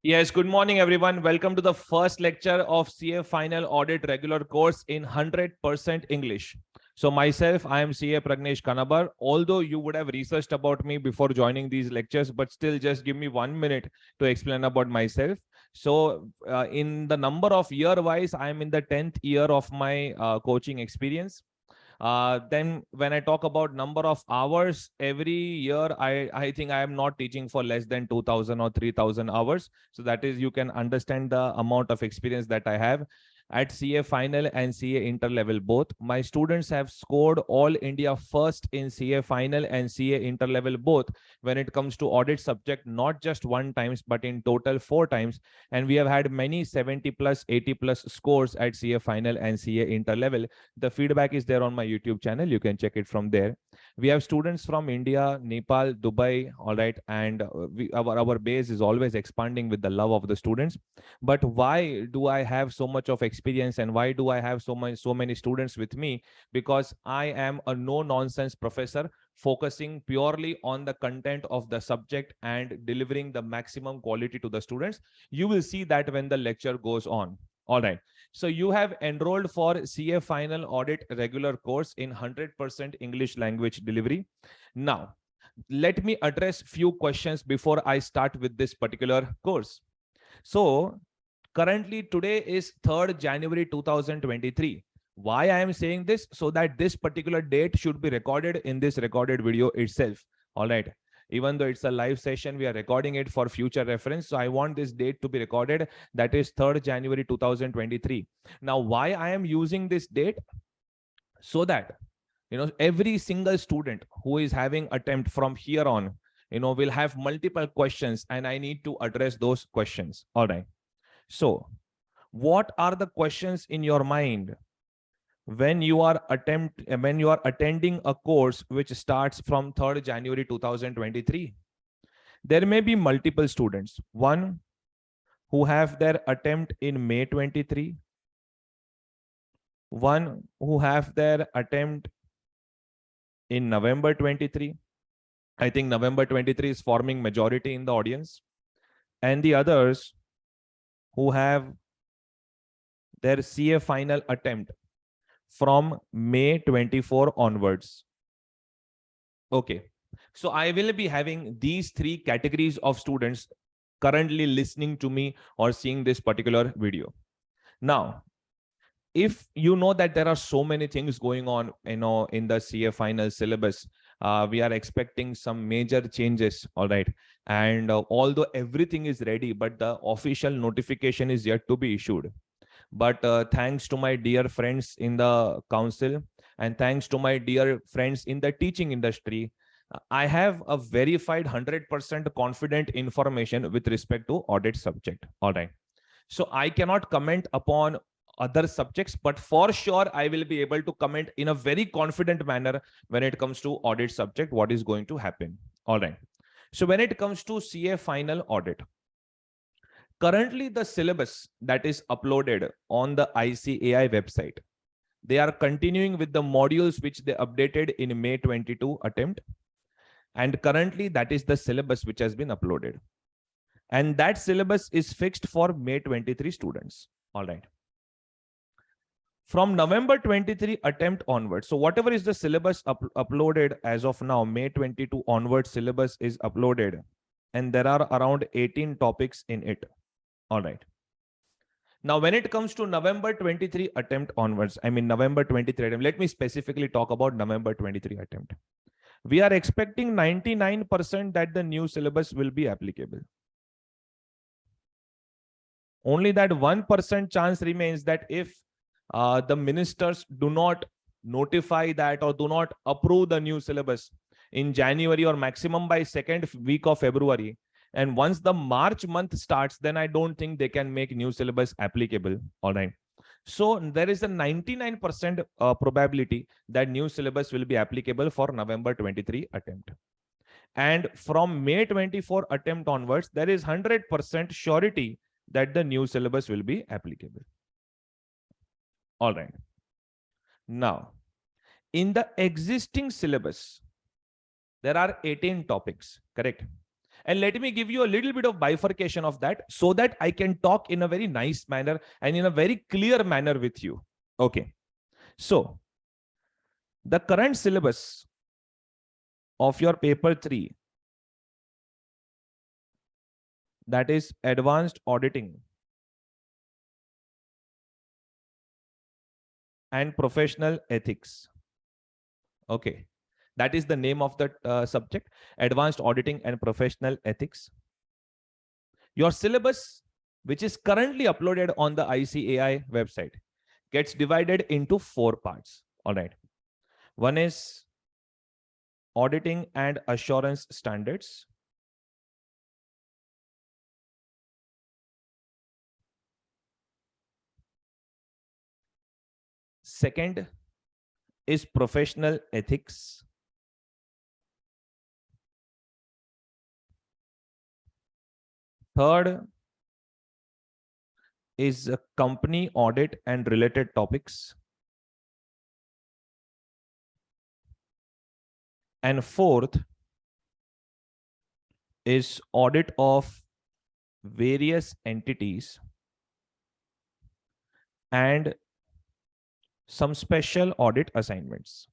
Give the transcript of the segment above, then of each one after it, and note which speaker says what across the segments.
Speaker 1: Yes, good morning, everyone. Welcome to the first lecture of CA Final Audit regular course in 100% English. So myself, I am CA Pragnesh Kanabar. Although you would have researched about me before joining these lectures, but still just give me 1 minute to explain about myself. So in the number of year wise, I am in the 10th year of my coaching experience. Then when I talk about number of hours every year, I think I am not teaching for less than 2000 or 3000 hours. So that is, you can understand the amount of experience that I have at CA Final and CA Interlevel both. My students have scored all India first in CA Final and CA Interlevel both when it comes to audit subject, not just one times, but in total 4 times. And we have had many 70 plus, 80 plus scores at CA Final and CA Interlevel. The feedback is there on my YouTube channel. You can check it from there. We have students from India, Nepal, Dubai, all right. And our base is always expanding with the love of the students. But why do I have so much of experience and why do I have so many students with me? Because I am a no nonsense professor focusing purely on the content of the subject and delivering the maximum quality to the students. You will see that when the lecture goes on. All right. So you have enrolled for CA Final Audit regular course in 100% English language delivery. Now, let me address few questions before I start with this particular course. So currently today is 3rd January 2023. Why I am saying this? So that this particular date should be recorded in this recorded video itself. All right. Even though it's a live session, we are recording it for future reference. So I want this date to be recorded. That is 3rd January 2023. Now, why I am using this date? So that, every single student who is having attempt from here on, will have multiple questions and I need to address those questions. All right. So what are the questions in your mind when you are attending a course which starts from 3rd January 2023? There may be multiple students. One who have their attempt in May 23, one who have their attempt in November 23. I think November 23 is forming majority in the audience, and the others who have their CA final attempt from May 24 onwards. Okay, so I will be having these 3 categories of students currently listening to me or seeing this particular video. Now, if you know that there are so many things going on, in the CA final syllabus, we are expecting some major changes. All right. And although everything is ready, but the official notification is yet to be issued. But thanks to my dear friends in the council and thanks to my dear friends in the teaching industry, I have a verified 100% confident information with respect to audit subject. All right. So I cannot comment upon other subjects, but for sure I will be able to comment in a very confident manner when it comes to audit subject, what is going to happen. All right. So when it comes to CA final audit, currently the syllabus that is uploaded on the ICAI website, they are continuing with the modules which they updated in May 22 attempt. And currently that is the syllabus which has been uploaded. And that syllabus is fixed for May 23 students. All right. From November 23 attempt onwards, so whatever is the syllabus uploaded as of now, May 22 onwards syllabus is uploaded. And there are around 18 topics in it. All right. Now, when it comes to November 23 attempt onwards, I mean November 23 attempt, let me specifically talk about November 23 attempt. We are expecting 99% that the new syllabus will be applicable. Only that 1% chance remains that if the ministers do not notify that or do not approve the new syllabus in January or maximum by 2nd week of February, and once the March month starts, then I don't think they can make new syllabus applicable. All right. So there is a 99% probability that new syllabus will be applicable for November 23 attempt. And from May 24 attempt onwards, there is 100% surety that the new syllabus will be applicable. All right. Now, in the existing syllabus, there are 18 topics, correct? And let me give you a little bit of bifurcation of that so that I can talk in a very nice manner and in a very clear manner with you. Okay. So the current syllabus of your paper 3, that is advanced auditing and professional ethics. Okay. That is the name of the subject, advanced auditing and professional ethics. Your syllabus, which is currently uploaded on the ICAI website, gets divided into 4 parts. All right. One is auditing and assurance standards. Second is professional ethics. Third is company audit and related topics. And fourth is audit of various entities and some special audit assignments.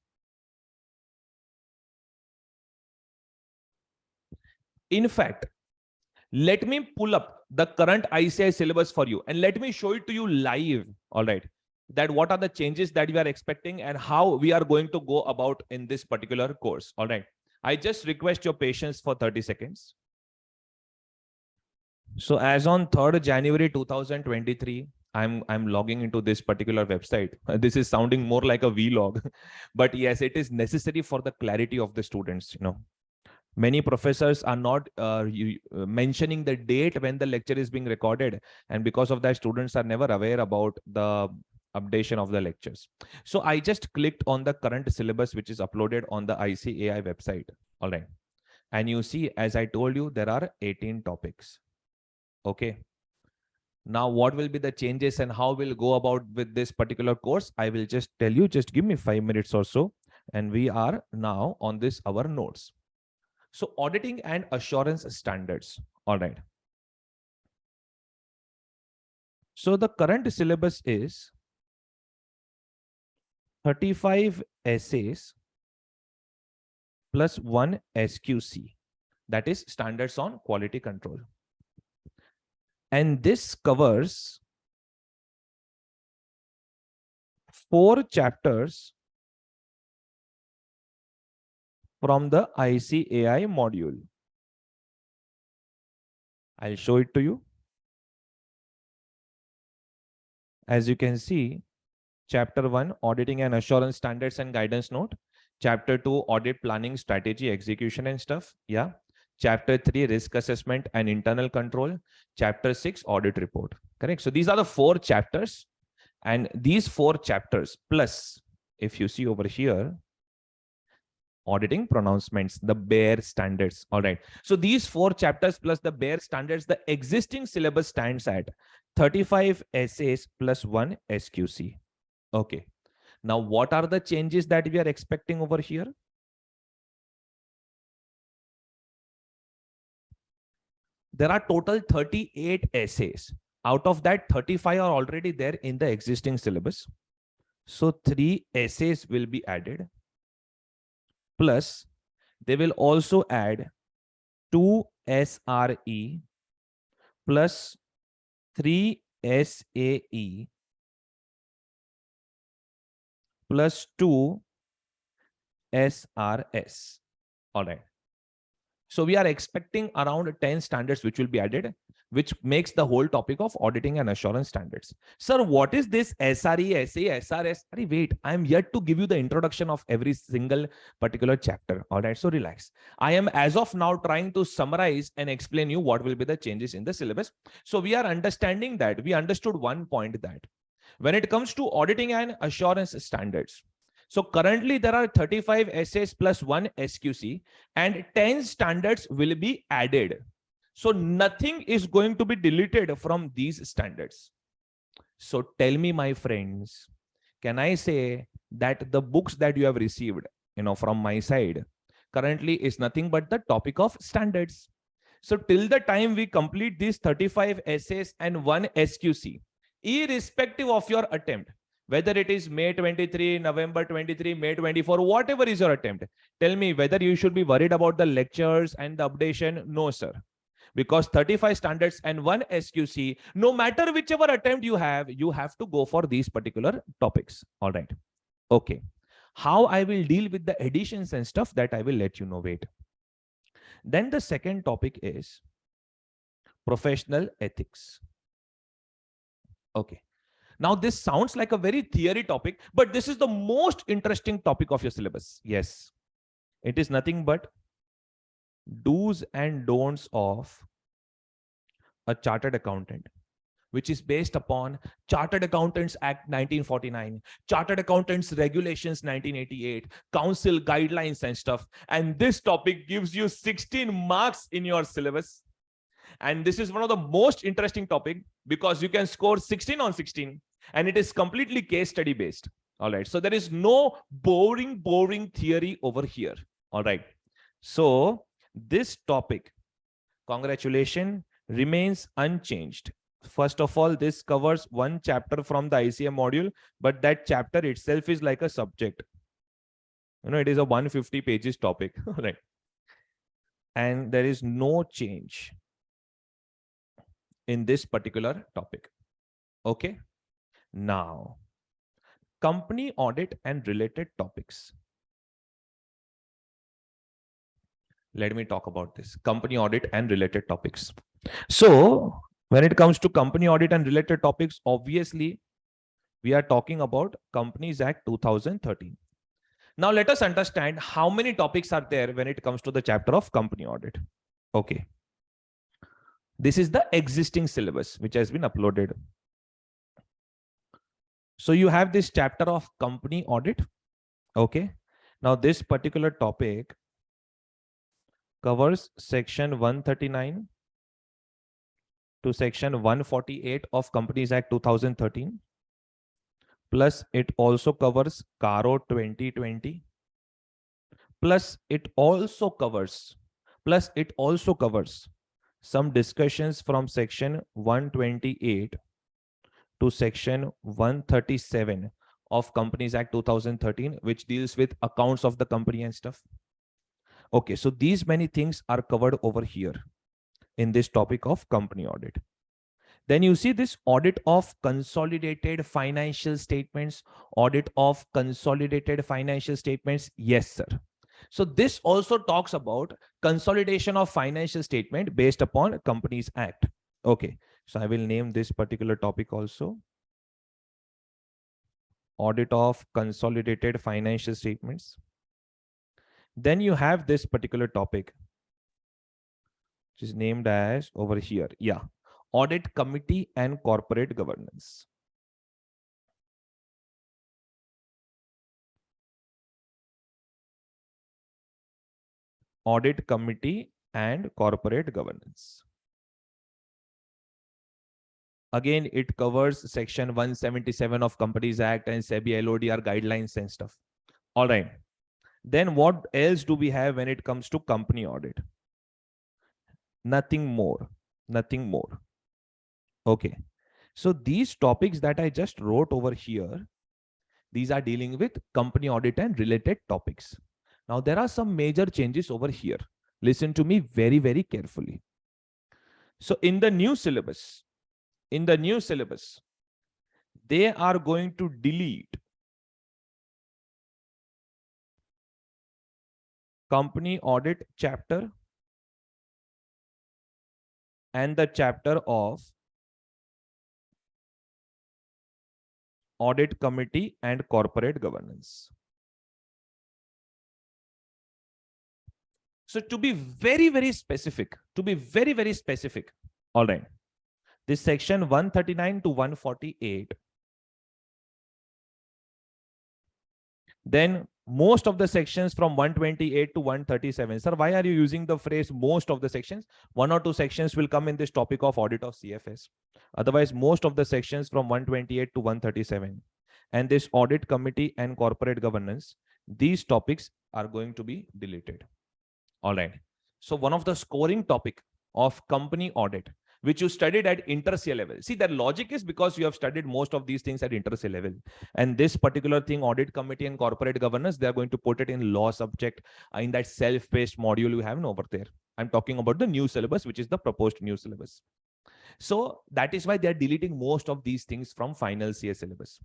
Speaker 1: In fact, let me pull up the current ICAI syllabus for you and let me show it to you live. All right. That what are the changes that we are expecting and how we are going to go about in this particular course. All right. I just request your patience for 30 seconds. So as on 3rd January 2023, I'm logging into this particular website. This is sounding more like a vlog, but yes, it is necessary for the clarity of the students. Many professors are not mentioning the date when the lecture is being recorded, and because of that, students are never aware about the updation of the lectures. So I just clicked on the current syllabus, which is uploaded on the ICAI website. All right. And you see, as I told you, there are 18 topics. Okay. Now, what will be the changes and how we'll go about with this particular course? I will just tell you, just give me 5 minutes or so. And we are now on this, our notes. So auditing and assurance standards. All right. So the current syllabus is 35 essays plus 1 SQC. That is standards on quality control. And this covers 4 chapters from the ICAI module. I'll show it to you. As you can see, Chapter 1, Auditing and Assurance Standards and Guidance Note. Chapter 2, Audit Planning, Strategy, Execution and stuff. Yeah. Chapter 3, Risk Assessment and Internal Control. Chapter 6, Audit Report. Correct. So these are the 4 chapters. And these 4 chapters plus, if you see over here, auditing pronouncements, the bare standards. All right. So these 4 chapters plus the bare standards, the existing syllabus stands at 35 essays plus 1 SQC. Okay. Now, what are the changes that we are expecting over here? There are total 38 essays. Out of that, 35 are already there in the existing syllabus. So 3 essays will be added. Plus, they will also add 2 SRE plus 3 SAE plus 2 SRS. All right. So we are expecting around 10 standards which will be added, which makes the whole topic of auditing and assurance standards. Sir, what is this SRE, SA, SRS? Wait, I'm yet to give you the introduction of every single particular chapter. All right, so relax. I am as of now trying to summarize and explain you what will be the changes in the syllabus. So we are understanding that we understood one point, that when it comes to auditing and assurance standards, so currently there are 35 essays plus 1 SQC and 10 standards will be added. So nothing is going to be deleted from these standards. So tell me, my friends, can I say that the books that you have received, from my side currently is nothing but the topic of standards? So till the time we complete these 35 essays and one SQC, irrespective of your attempt, whether it is May 23, November 23, May 24, whatever is your attempt, tell me whether you should be worried about the lectures and the updation. No, sir. Because 35 standards and one SQC, no matter whichever attempt you have to go for these particular topics. All right. Okay. How I will deal with the additions and stuff, that I will let you know. Wait. Then the second topic is professional ethics. Okay. Now this sounds like a very theory topic, but this is the most interesting topic of your syllabus. Yes. It is nothing but do's and don'ts of a chartered accountant, which is based upon Chartered Accountants Act 1949, Chartered Accountants Regulations 1988, Council guidelines and stuff. And this topic gives you 16 marks in your syllabus. And this is one of the most interesting topic because you can score 16 on 16 and it is completely case study based. All right. So there is no boring theory over here. All right. So this topic, congratulations, remains unchanged. First of all, this covers one chapter from the ICAI module, but that chapter itself is like a subject. You know, it is a 150 pages topic, right? And there is no change in this particular topic. Okay. Now, company audit and related topics. Let me talk about this company audit and related topics. So when it comes to company audit and related topics, obviously we are talking about Companies Act 2013. Now let us understand how many topics are there when it comes to the chapter of company audit. Okay. This is the existing syllabus which has been uploaded. So you have this chapter of company audit. Okay. Now this particular topic covers section 139 to section 148 of Companies Act 2013. Plus it also covers CARO 2020. Plus it also covers some discussions from section 128 to section 137 of Companies Act 2013, which deals with accounts of the company and stuff. Okay, so these many things are covered over here in this topic of company audit. Then you see this audit of consolidated financial statements, audit of consolidated financial statements. Yes, sir. So this also talks about consolidation of financial statement based upon Companies Act. Okay, so I will name this particular topic also audit of consolidated financial statements. Then you have this particular topic, which is named as over here. Yeah. Audit Committee and Corporate Governance. Audit Committee and Corporate Governance. Again, it covers section 177 of Companies Act and SEBI LODR guidelines and stuff. All right. Then what else do we have when it comes to company audit? Nothing more. Nothing more. Okay. So these topics that I just wrote over here, these are dealing with company audit and related topics. Now there are some major changes over here. Listen to me very, very carefully. So in the new syllabus, they are going to delete company audit chapter and the chapter of audit committee and corporate governance. So to be very, very specific, all right, this section 139 to 148, then most of the sections from 128 to 137. Sir, why are you using the phrase most of the sections? One or two sections will come in this topic of audit of CFS. Otherwise, most of the sections from 128 to 137 and this audit committee and corporate governance, these topics are going to be deleted. All right. So one of the scoring topic of company audit, which you studied at inter-CA level. See, the logic is because you have studied most of these things at inter-CA level. And this particular thing, audit committee and corporate governance, they're going to put it in law subject in that self-paced module you have over there. I'm talking about the new syllabus, which is the proposed new syllabus. So that is why they're deleting most of these things from final CA syllabus.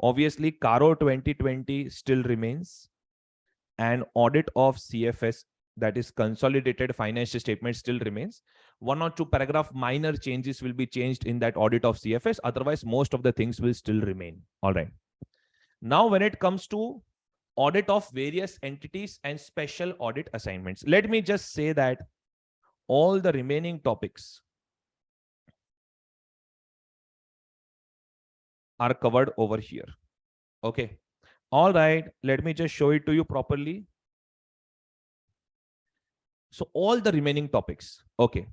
Speaker 1: Obviously, CARO 2020 still remains, and audit of CFS, that is consolidated financial statement, still remains. One or two paragraph minor changes will be changed in that audit of CFS. Otherwise, most of the things will still remain. All right. Now, when it comes to audit of various entities and special audit assignments, let me just say that all the remaining topics are covered over here. Okay. All right. Let me just show it to you properly. So all the remaining topics. Okay.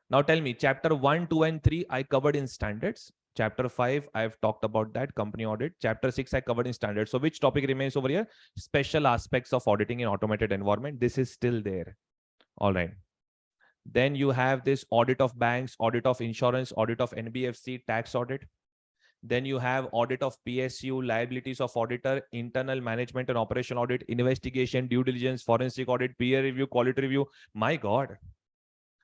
Speaker 1: Now tell me, chapter 1, 2, and 3, I covered in standards. Chapter 5, I've talked about that, company audit. Chapter 6, I covered in standards. So which topic remains over here? Special aspects of auditing in automated environment. This is still there. All right. Then you have this audit of banks, audit of insurance, audit of NBFC, tax audit. Then you have audit of PSU, liabilities of auditor, internal management and operation audit, investigation, due diligence, forensic audit, peer review, quality review. My God.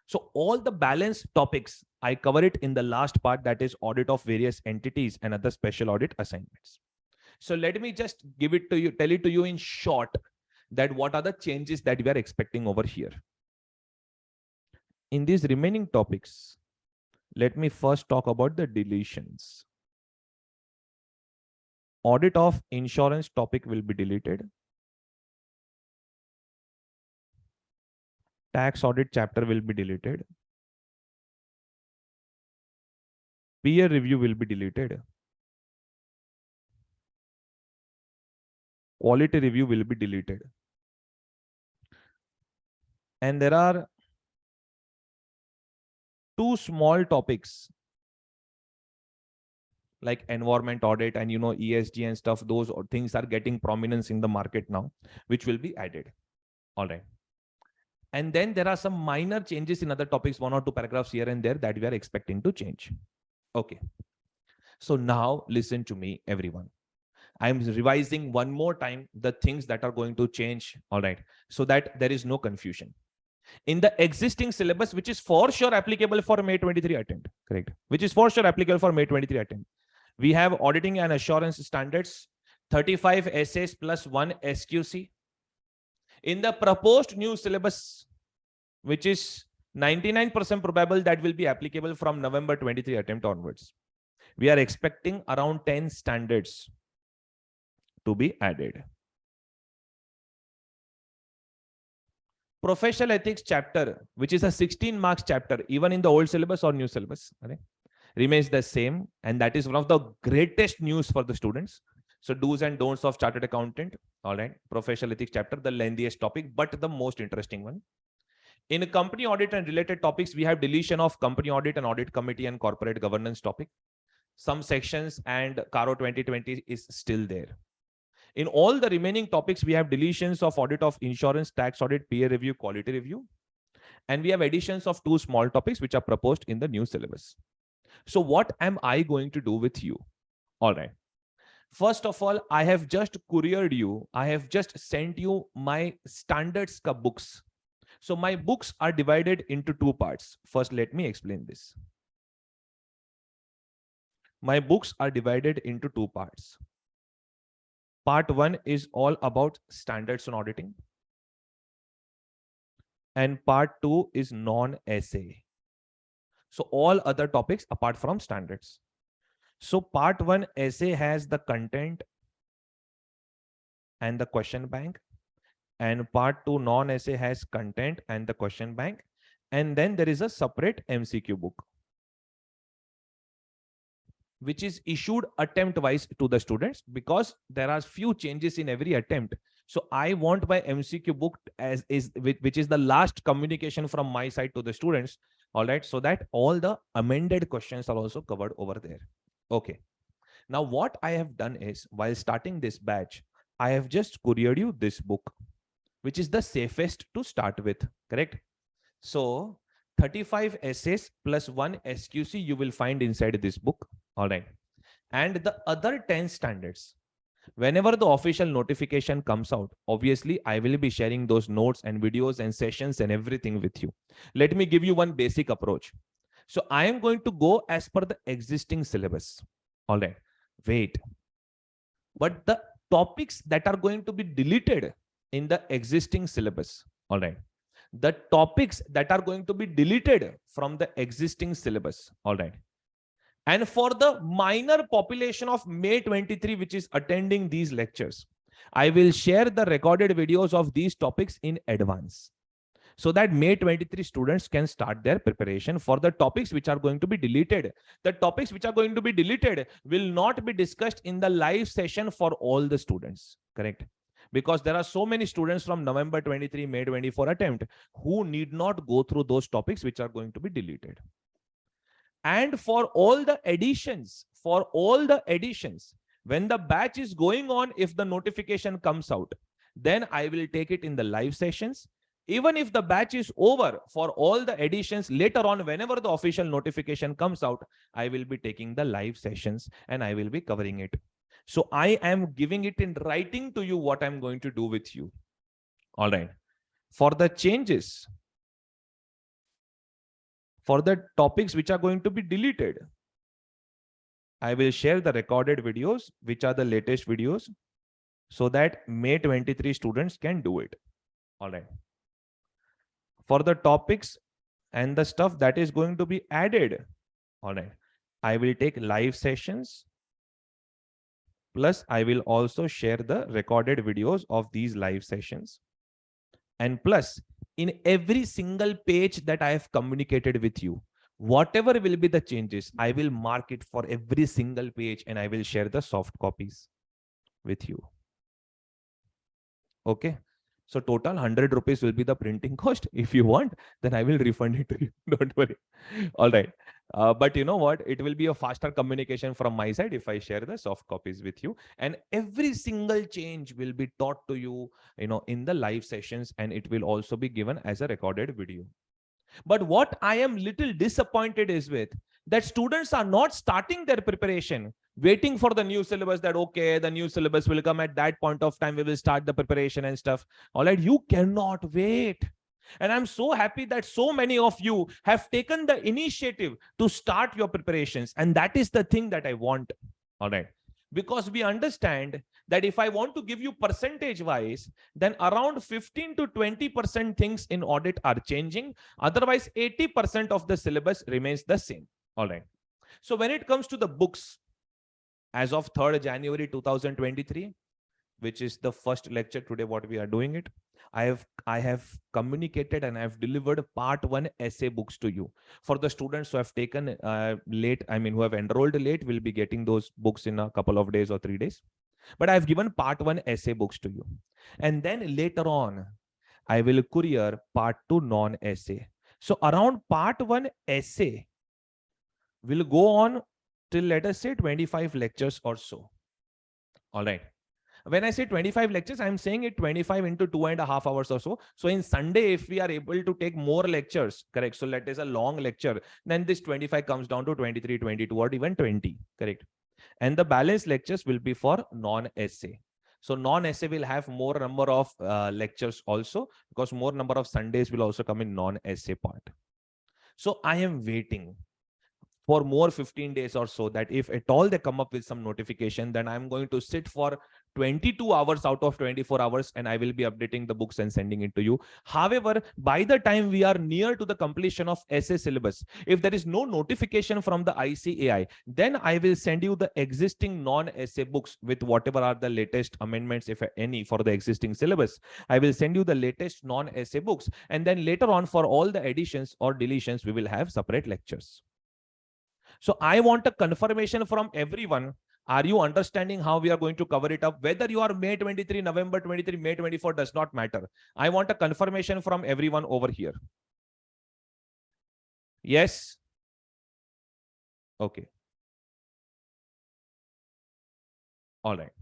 Speaker 1: So all the balance topics, I cover it in the last part, that is audit of various entities and other special audit assignments. So let me just give it to you, tell it to you in short, that what are the changes that we are expecting over here. In these remaining topics, let me first talk about the deletions. Audit of insurance topic will be deleted. Tax audit chapter will be deleted. Peer review will be deleted. Quality review will be deleted. And there are two small topics like environment audit and ESG and stuff. Those things are getting prominence in the market now, which will be added. All right. And then there are some minor changes in other topics, 1 or 2 paragraphs here and there that we are expecting to change. Okay. So now listen to me, everyone. I'm revising one more time the things that are going to change. All right. So that there is no confusion. In the existing syllabus, which is for sure applicable for May 23 attempt, correct? Which is for sure applicable for May 23 attempt. We have auditing and assurance standards, 35 essays plus 1 SQC. In the proposed new syllabus, which is 99% probable that will be applicable from November 23 attempt onwards, we are expecting around 10 standards to be added. Professional ethics chapter, which is a 16 marks chapter, even in the old syllabus or new syllabus, right, remains the same. And that is one of the greatest news for the students. So do's and don'ts of chartered accountant. All right. Professional ethics chapter, the lengthiest topic, but the most interesting one. In company audit and related topics, we have deletion of company audit and audit committee and corporate governance topic. Some sections and CARO 2020 is still there. In all the remaining topics, we have deletions of audit of insurance, tax audit, peer review, quality review. And we have additions of 2 small topics which are proposed in the new syllabus. So what am I going to do with you? All right. First of all, I have just couriered you. I have just sent you my standards ka books. So my books are divided into 2 parts. First, let me explain this. My books are divided into 2 parts. Part 1 is all about standards on auditing. And part 2 is non-essay. So all other topics apart from standards. So part 1 essay has the content and the question bank. And part 2 non-essay has content and the question bank. And then there is a separate MCQ book, which is issued attempt wise to the students, because there are few changes in every attempt. So I want my MCQ book which is the last communication from my side to the students. All right. So that all the amended questions are also covered over there. Okay. Now what I have done is, while starting this batch, I have just couriered you this book, which is the safest to start with. Correct. So 35 essays plus 1 SQC you will find inside this book. All right. And the other 10 standards, whenever the official notification comes out, obviously I will be sharing those notes and videos and sessions and everything with you. Let me give you one basic approach. So I am going to go as per the existing syllabus. All right. Wait. But the topics that are going to be deleted in the existing syllabus. All right. The topics that are going to be deleted from the existing syllabus. All right. And for the minor population of May 23, which is attending these lectures, I will share the recorded videos of these topics in advance, so that May 23 students can start their preparation for the topics which are going to be deleted. The topics which are going to be deleted will not be discussed in the live session for all the students, correct? Because there are so many students from November 23, May 24 attempt who need not go through those topics which are going to be deleted. And for all the additions, when the batch is going on, if the notification comes out, then I will take it in the live sessions. Even if the batch is over, for all the additions later on, whenever the official notification comes out, I will be taking the live sessions and I will be covering it. So I am giving it in writing to you what I'm going to do with you. All right. For the changes, for the topics which are going to be deleted, I will share the recorded videos, which are the latest videos, so that May 23 students can do it. All right. For the topics and the stuff that is going to be added, all right, I will take live sessions, plus I will also share the recorded videos of these live sessions. And plus, in every single page that I have communicated with you, whatever will be the changes, I will mark it for every single page and I will share the soft copies with you. Okay. So total 100 rupees will be the printing cost. If you want, then I will refund it to you. Don't worry. All right. But you know what? It will be a faster communication from my side if I share the soft copies with you. And every single change will be taught to you, in the live sessions, and it will also be given as a recorded video. But what I am little disappointed is with that students are not starting their preparation, waiting for the new syllabus, that okay, the new syllabus will come at that point of time, we will start the preparation and stuff. All right, you cannot wait. And I'm so happy that so many of you have taken the initiative to start your preparations. And that is the thing that I want. All right. Because we understand that if I want to give you percentage wise, then around 15 to 20% things in audit are changing. Otherwise, 80% of the syllabus remains the same. All right. So when it comes to the books, as of 3rd January 2023, which is the first lecture today, what we are doing it, I have communicated and I have delivered part 1 essay books to you. For the students who have taken late, who have enrolled late, will be getting those books in a couple of days or 3 days. But I have given part 1 essay books to you. And then later on, I will courier part 2 non-essay. So around part 1 essay will go on till, let us say, 25 lectures or so. All right. When I say 25 lectures, I'm saying it 25 into 2.5 hours or so. So in Sunday, if we are able to take more lectures, correct? So let us a long lecture, then this 25 comes down to 23, 22, or even 20, correct? And the balance lectures will be for non-essay. So non-essay will have more number of lectures also, because more number of Sundays will also come in non-essay part. So I am waiting for more 15 days or so, that if at all they come up with some notification, then I'm going to sit for 22 hours out of 24 hours and I will be updating the books and sending it to you. However, by the time we are near to the completion of essay syllabus, if there is no notification from the ICAI, then I will send you the existing non-essay books with whatever are the latest amendments, if any, for the existing syllabus. I will send you the latest non-essay books, and then later on, for all the additions or deletions, we will have separate lectures. So I want a confirmation from everyone. Are you understanding how we are going to cover it up? Whether you are May 23, November 23, May 24 does not matter. I want a confirmation from everyone over here. Yes? Okay. All right.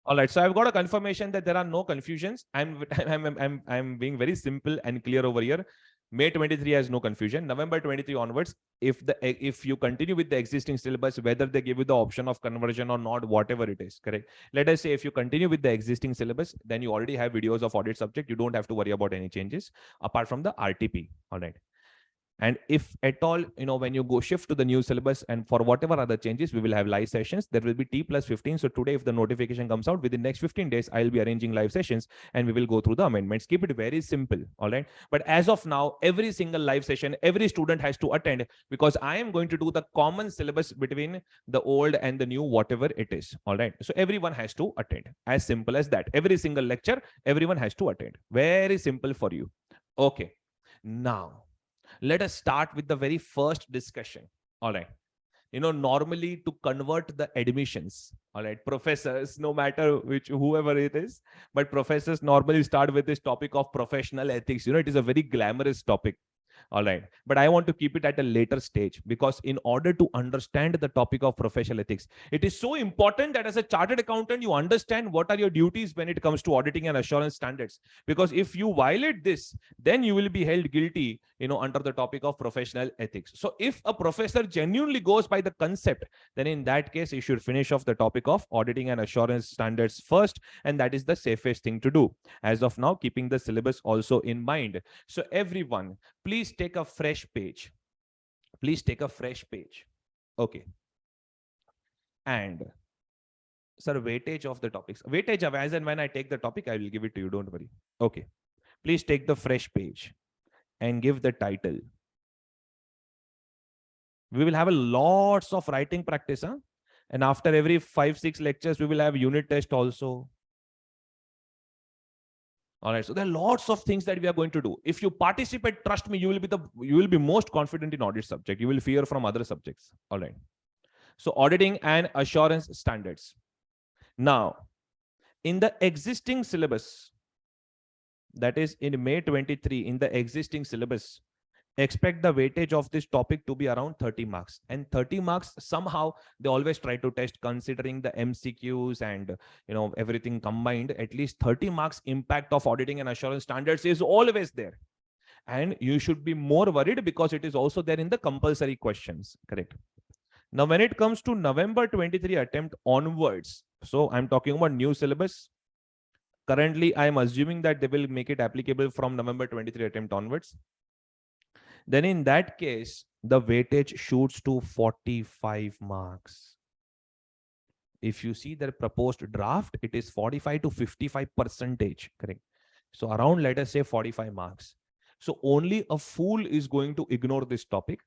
Speaker 1: All right. So I've got a confirmation that there are no confusions. I'm being very simple and clear over here. May 23 has no confusion. November 23 onwards, if you continue with the existing syllabus, whether they give you the option of conversion or not, whatever it is, correct. Let us say if you continue with the existing syllabus, then you already have videos of audit subject. You don't have to worry about any changes apart from the RTP. All right. And if at all, when you go shift to the new syllabus and for whatever other changes, we will have live sessions. There will be T+15. So today, if the notification comes out within next 15 days, I'll be arranging live sessions and we will go through the amendments. Keep it very simple. All right. But as of now, every single live session, every student has to attend because I am going to do the common syllabus between the old and the new, whatever it is. All right. So everyone has to attend. As simple as that. Every single lecture, everyone has to attend. Very simple for you. Okay. Now, let us start with the very first discussion. All right. Normally to convert the admissions, all right, professors, no matter whoever it is, but professors normally start with this topic of professional ethics. It is a very glamorous topic. All right. But I want to keep it at a later stage because in order to understand the topic of professional ethics, it is so important that as a chartered accountant, you understand what are your duties when it comes to auditing and assurance standards. Because if you violate this, then you will be held guilty, under the topic of professional ethics. So if a professor genuinely goes by the concept, then in that case, you should finish off the topic of auditing and assurance standards first. And that is the safest thing to do. As of now, keeping the syllabus also in mind. So everyone, please take a fresh page. Please take a fresh page. Okay. And sir, weightage of the topics. Weightage, as and when I take the topic, I will give it to you. Don't worry. Okay. Please take the fresh page and give the title. We will have a lots of writing practice. Huh? And after every 5-6 lectures, we will have unit test also. All right. So there are lots of things that we are going to do. If you participate, trust me, you will be most confident in audit subject. You will fear from other subjects. All right. So auditing and assurance standards. Now, in the existing syllabus, that is in May 23, in the existing syllabus, expect the weightage of this topic to be around 30 marks. And 30 marks, somehow they always try to test considering the MCQs and everything combined. At least 30 marks impact of auditing and assurance standards is always there. And you should be more worried because it is also there in the compulsory questions. Correct. Now, when it comes to November 23 attempt onwards, so I'm talking about new syllabus. Currently, I'm assuming that they will make it applicable from November 23 attempt onwards. Then in that case, the weightage shoots to 45 marks. If you see their proposed draft, it is 45 to 55%, correct? So around, let us say 45 marks. So only a fool is going to ignore this topic.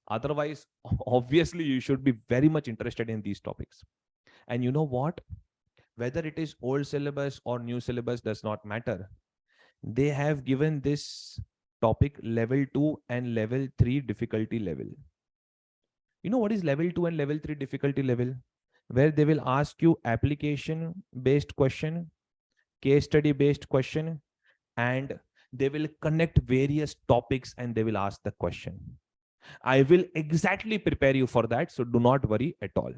Speaker 1: Otherwise, obviously, you should be very much interested in these topics. And you know what? Whether it is old syllabus or new syllabus does not matter. They have given this topic level 2 and level 3 difficulty level. You know what is level 2 and level 3 difficulty level? Where they will ask you application based question, case study based question, and they will connect various topics and they will ask the question. I will exactly prepare you for that. So do not worry at all.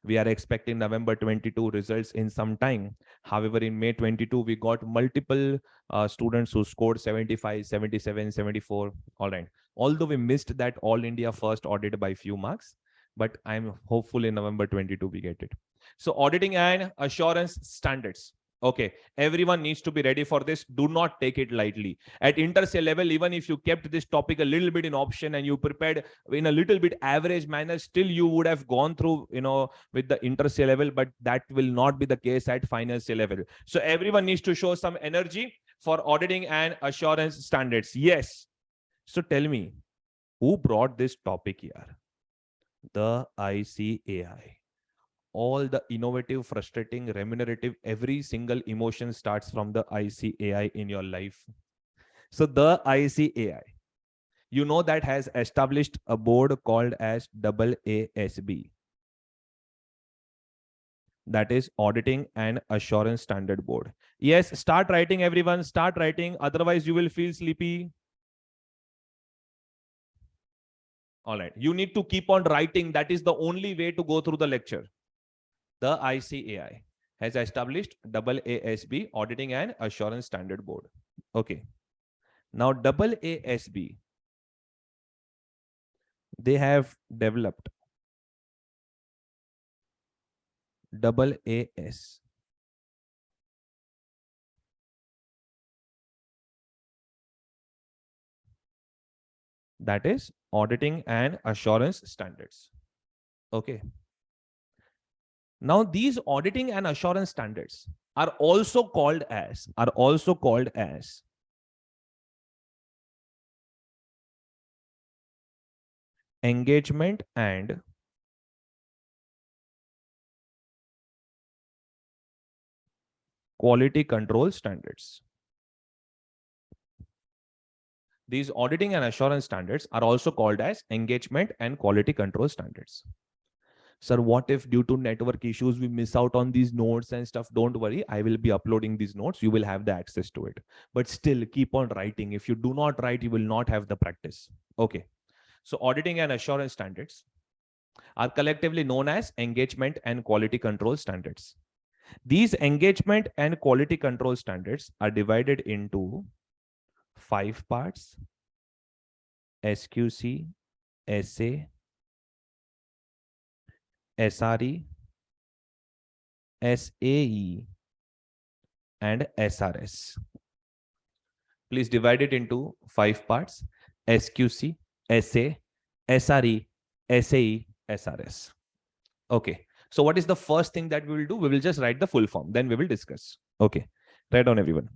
Speaker 1: We are expecting November 22 results in some time. However, in May 22, we got multiple students who scored 75, 77, 74. All right. Although we missed that All India first audit by few marks, but I'm hopeful in November 22 we get it. So auditing and assurance standards. Okay, everyone needs to be ready for this. Do not take it lightly. At inter-CA level, even if you kept this topic a little bit in option and you prepared in a little bit average manner, still you would have gone through, with the inter-CA level, but that will not be the case at final CA level. So everyone needs to show some energy for auditing and assurance standards. Yes. So tell me, who brought this topic here? The ICAI. All the innovative, frustrating, remunerative, every single emotion starts from the ICAI in your life. So the ICAI, that has established a board called as AASB. That is Auditing and Assurance Standard Board. Yes, start writing, everyone. Start writing. Otherwise, you will feel sleepy. All right. You need to keep on writing. That is the only way to go through the lecture. The ICAI. has established AASB, Auditing and Assurance Standard Board. Okay. Now AASB, they have developed AAS. That is Auditing and Assurance Standards. Okay. Now these Auditing and Assurance Standards are also called as Engagement and Quality Control Standards. These Auditing and Assurance Standards are also called as Engagement and Quality Control Standards. Sir, what if due to network issues we miss out on these notes and stuff? Don't worry, I will be uploading these notes. You will have the access to it. But still, keep on writing. If you do not write, you will not have the practice. Okay. So Auditing and Assurance Standards are collectively known as Engagement and Quality Control Standards. These Engagement and Quality Control Standards are divided into 5 parts: SQC, SA, SRE, SAE, and SRS. Please divide it into 5 parts: SQC, SA, SRE, SAE, SRS. Okay. So what is the first thing that we will do? We will just write the full form. Then we will discuss. Okay. Write down, everyone.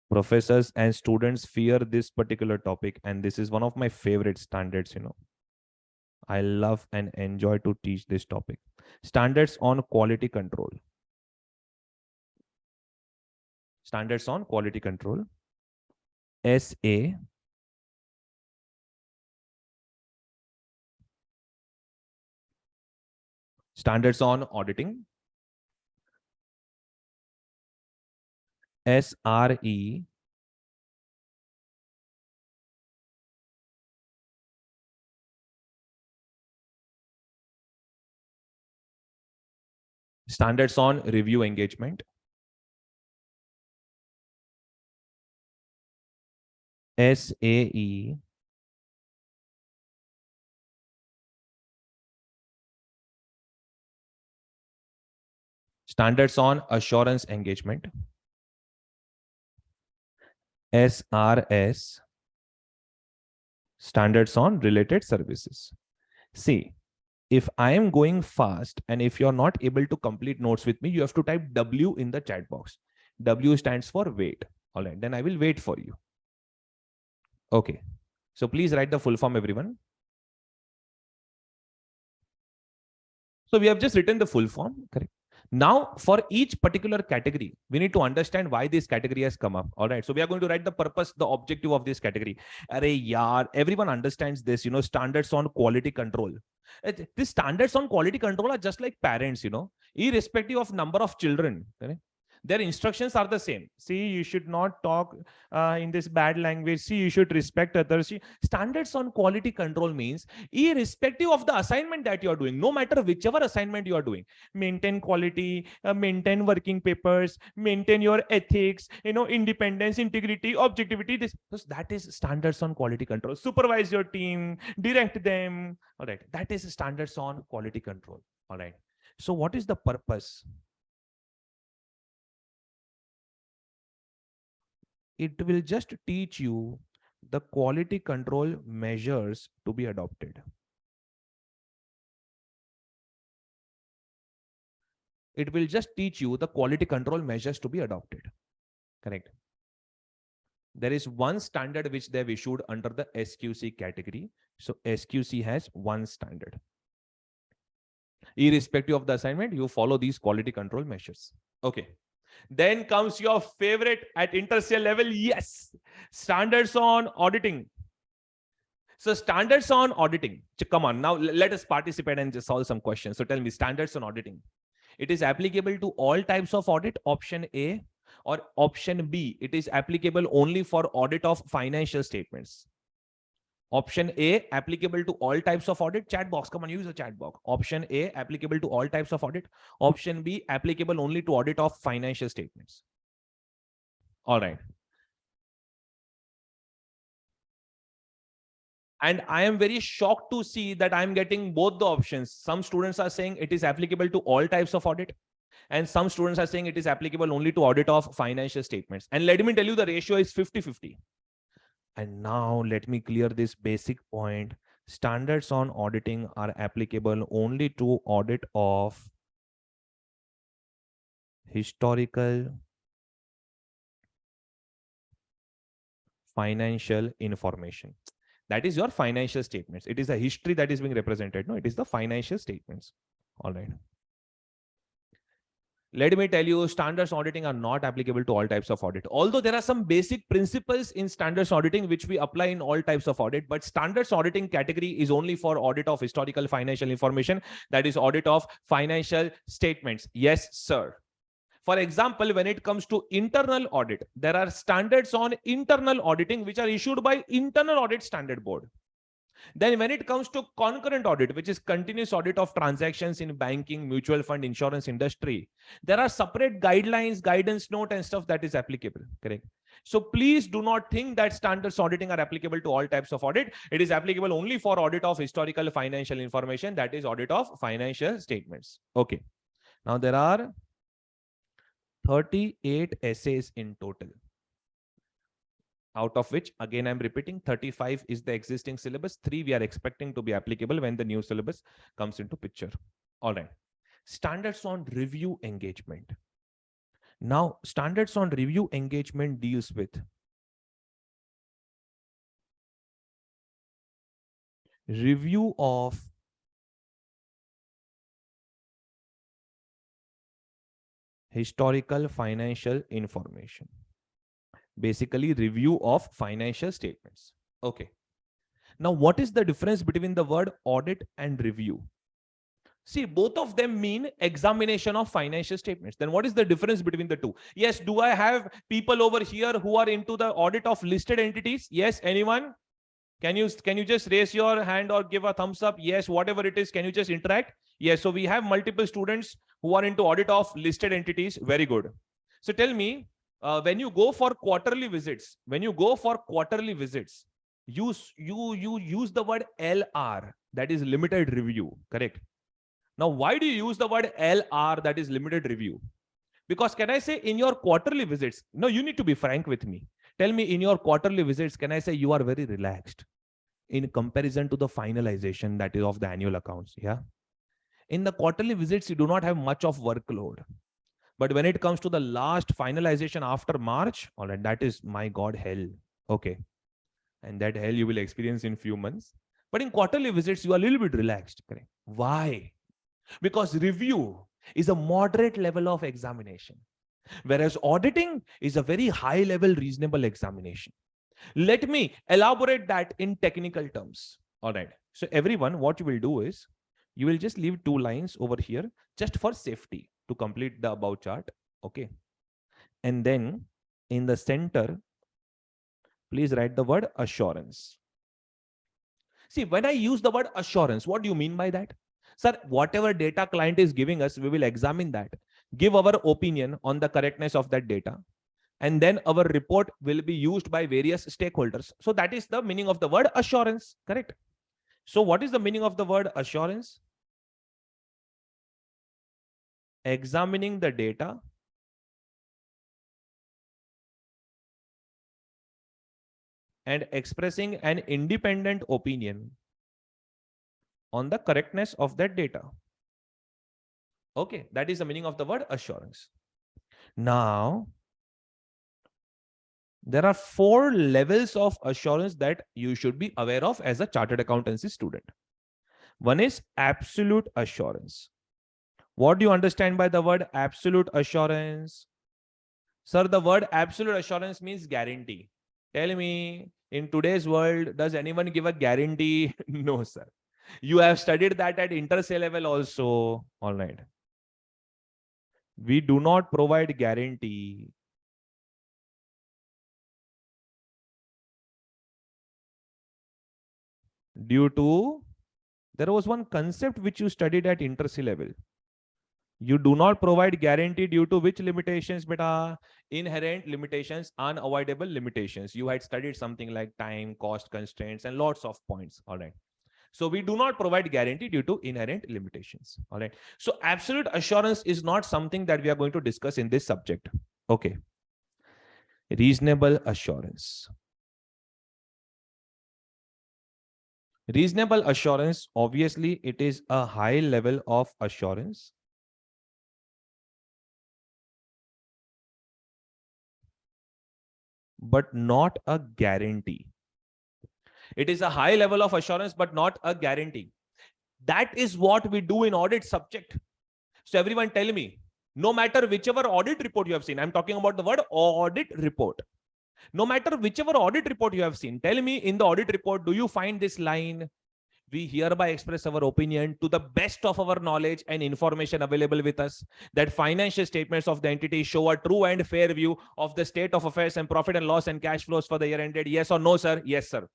Speaker 1: Professors and students fear this particular topic, and this is one of my favorite standards. I love and enjoy to teach this topic. Standards on quality control. Standards on quality control. SA. Standards on auditing. SRE. Standards on review engagement. SAE. Standards on assurance engagement. SRS. Standards on related services. See, if I am going fast and if you're not able to complete notes with me, you have to type W in the chat box. W stands for wait. All right, then I will wait for you. Okay. So please write the full form, everyone. So we have just written the full form, correct? Now, for each particular category, we need to understand why this category has come up. All right. So we are going to write the purpose, the objective of this category. Arey yaar, everyone understands this, standards on quality control. These standards on quality control are just like parents, irrespective of number of children. Correct? Their instructions are the same. See, you should not talk in this bad language. See, you should respect others. See, standards on quality control means irrespective of the assignment that you are doing, no matter whichever assignment you are doing, maintain quality, maintain working papers, maintain your ethics, independence, integrity, objectivity. That is standards on quality control. Supervise your team, direct them. All right. That is standards on quality control. All right. So what is the purpose? It will just teach you the quality control measures to be adopted. It will just teach you the quality control measures to be adopted. Correct. There is one standard which they have issued under the SQC category. So SQC has one standard. Irrespective of the assignment, you follow these quality control measures. Okay. Then comes your favorite at intercell level. Yes. Standards on auditing. So standards on auditing. Come on. Now let us participate and just solve some questions. So tell me, standards on auditing. It is applicable to all types of audit, option A, or option B, it is applicable only for audit of financial statements. Option A, applicable to all types of audit. Chat box, come on, use the chat box. Option A, applicable to all types of audit. Option B, applicable only to audit of financial statements. All right. And I am very shocked to see that I'm getting both the options. Some students are saying it is applicable to all types of audit, and some students are saying it is applicable only to audit of financial statements. And let me tell you, the ratio is 50-50. And now let me clear this basic point. Standards on auditing are applicable only to audit of historical financial information. That is your financial statements. It is a history that is being represented. No, it is the financial statements. All right. Let me tell you, standards auditing are not applicable to all types of audit. Although there are some basic principles in standards auditing which we apply in all types of audit, but standards auditing category is only for audit of historical financial information. That is audit of financial statements. Yes, sir. For example, when it comes to internal audit, there are standards on internal auditing which are issued by Internal Audit Standard Board. Then when it comes to concurrent audit, which is continuous audit of transactions in banking, mutual fund, insurance industry, there are separate guidelines, guidance note and stuff that is applicable. Correct. So please do not think that standards auditing are applicable to all types of audit. It is applicable only for audit of historical financial information, that is audit of financial statements. Okay. Now there are 38 essays in total, out of which, again, I'm repeating, 35 is the existing syllabus. 3 we are expecting to be applicable when the new syllabus comes into picture. All right. Standards on review engagement. Now, standards on review engagement deals with review of historical financial information. Basically, review of financial statements. Okay. Now, what is the difference between the word audit and review? See, both of them mean examination of financial statements. Then what is the difference between the two? Yes, do I have people over here who are into the audit of listed entities? Yes, anyone? Can you just raise your hand or give a thumbs up? Yes, whatever it is, can you just interact? Yes, so we have multiple students who are into audit of listed entities. Very good. So tell me, when you go for quarterly visits, you use the word LR, that is limited review, correct? Now, why do you use the word LR, that is limited review? Because can I say in your quarterly visits, no, you need to be frank with me. Tell me, in your quarterly visits, can I say you are very relaxed in comparison to the finalization, that is of the annual accounts? Yeah. In the quarterly visits, you do not have much of workload. But when it comes to the last finalization after March, all right, that is, my God, hell. Okay. And that hell you will experience in few months. But in quarterly visits, you are a little bit relaxed. Correct? Why? Because review is a moderate level of examination, whereas auditing is a very high level reasonable examination. Let me elaborate that in technical terms. All right. So everyone, what you will do is you will just leave 2 lines over here just for safety to complete the above chart. Okay. And then in the center, please write the word assurance. See, when I use the word assurance, what do you mean by that? Sir, whatever data client is giving us, we will examine that, give our opinion on the correctness of that data, and then our report will be used by various stakeholders. So that is the meaning of the word assurance, correct? So what is the meaning of the word assurance? Examining the data and expressing an independent opinion on the correctness of that data. Okay, that is the meaning of the word assurance. Now, there are 4 levels of assurance that you should be aware of as a chartered accountancy student. One is absolute assurance. What do you understand by the word absolute assurance? Sir, the word absolute assurance means guarantee. Tell me, in today's world, does anyone give a guarantee? No, sir. You have studied that at inter-se level also. All right. We do not provide guarantee. due to, there was one concept which you studied at inter-C level. You do not provide guarantee due to which limitations, beta? Inherent limitations, unavoidable limitations. You had studied something like time, cost constraints, and lots of points. All right. So we do not provide guarantee due to inherent limitations. All right. So absolute assurance is not something that we are going to discuss in this subject. Okay. Reasonable assurance. Reasonable assurance, obviously, it is a high level of assurance. But not a guarantee. It is a high level of assurance, but not a guarantee. That is what we do in audit subject. So everyone tell me, no matter whichever audit report you have seen, I'm talking about the word audit report. No matter whichever audit report you have seen, tell me in the audit report, do you find this line? We hereby express our opinion to the best of our knowledge and information available with us that financial statements of the entity show a true and fair view of the state of affairs and profit and loss and cash flows for the year ended. Yes or no, sir? Yes, sir.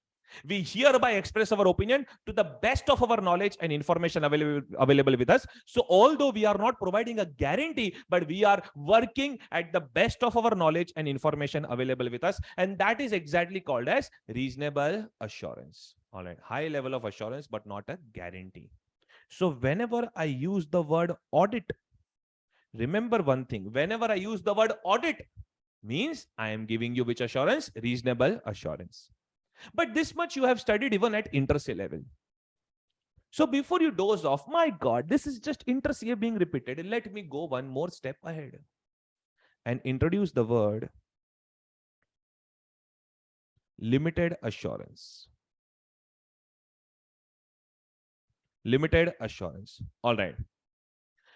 Speaker 1: We hereby express our opinion to the best of our knowledge and information available with us. So although we are not providing a guarantee, but we are working at the best of our knowledge and information available with us. And that is exactly called as reasonable assurance. All right. High level of assurance, but not a guarantee. So whenever I use the word audit, remember one thing. Whenever I use the word audit, means I am giving you which assurance? Reasonable assurance. But this much you have studied even at inter-C level. So before you doze off, my God, this is just inter-C being repeated. Let me go one more step ahead and introduce the word limited assurance. Limited assurance. All right.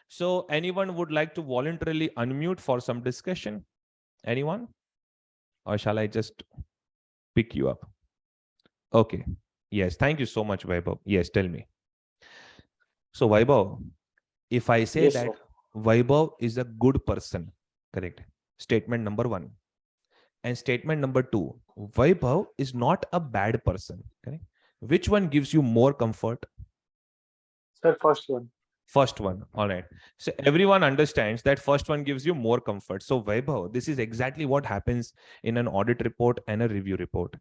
Speaker 1: So anyone would like to voluntarily unmute for some discussion? Anyone? Or shall I just pick you up? Okay. Yes. Thank you so much, Vaibhav. Yes, tell me. So Vaibhav, if I say yes, that sir, Vaibhav is a good person, correct? Statement number 1. And statement number 2, Vaibhav is not a bad person, correct? Which one gives you more comfort?
Speaker 2: Sir, first one.
Speaker 1: First one. All right. So everyone understands that first one gives you more comfort. So Vaibhav, this is exactly what happens in an audit report and a review report.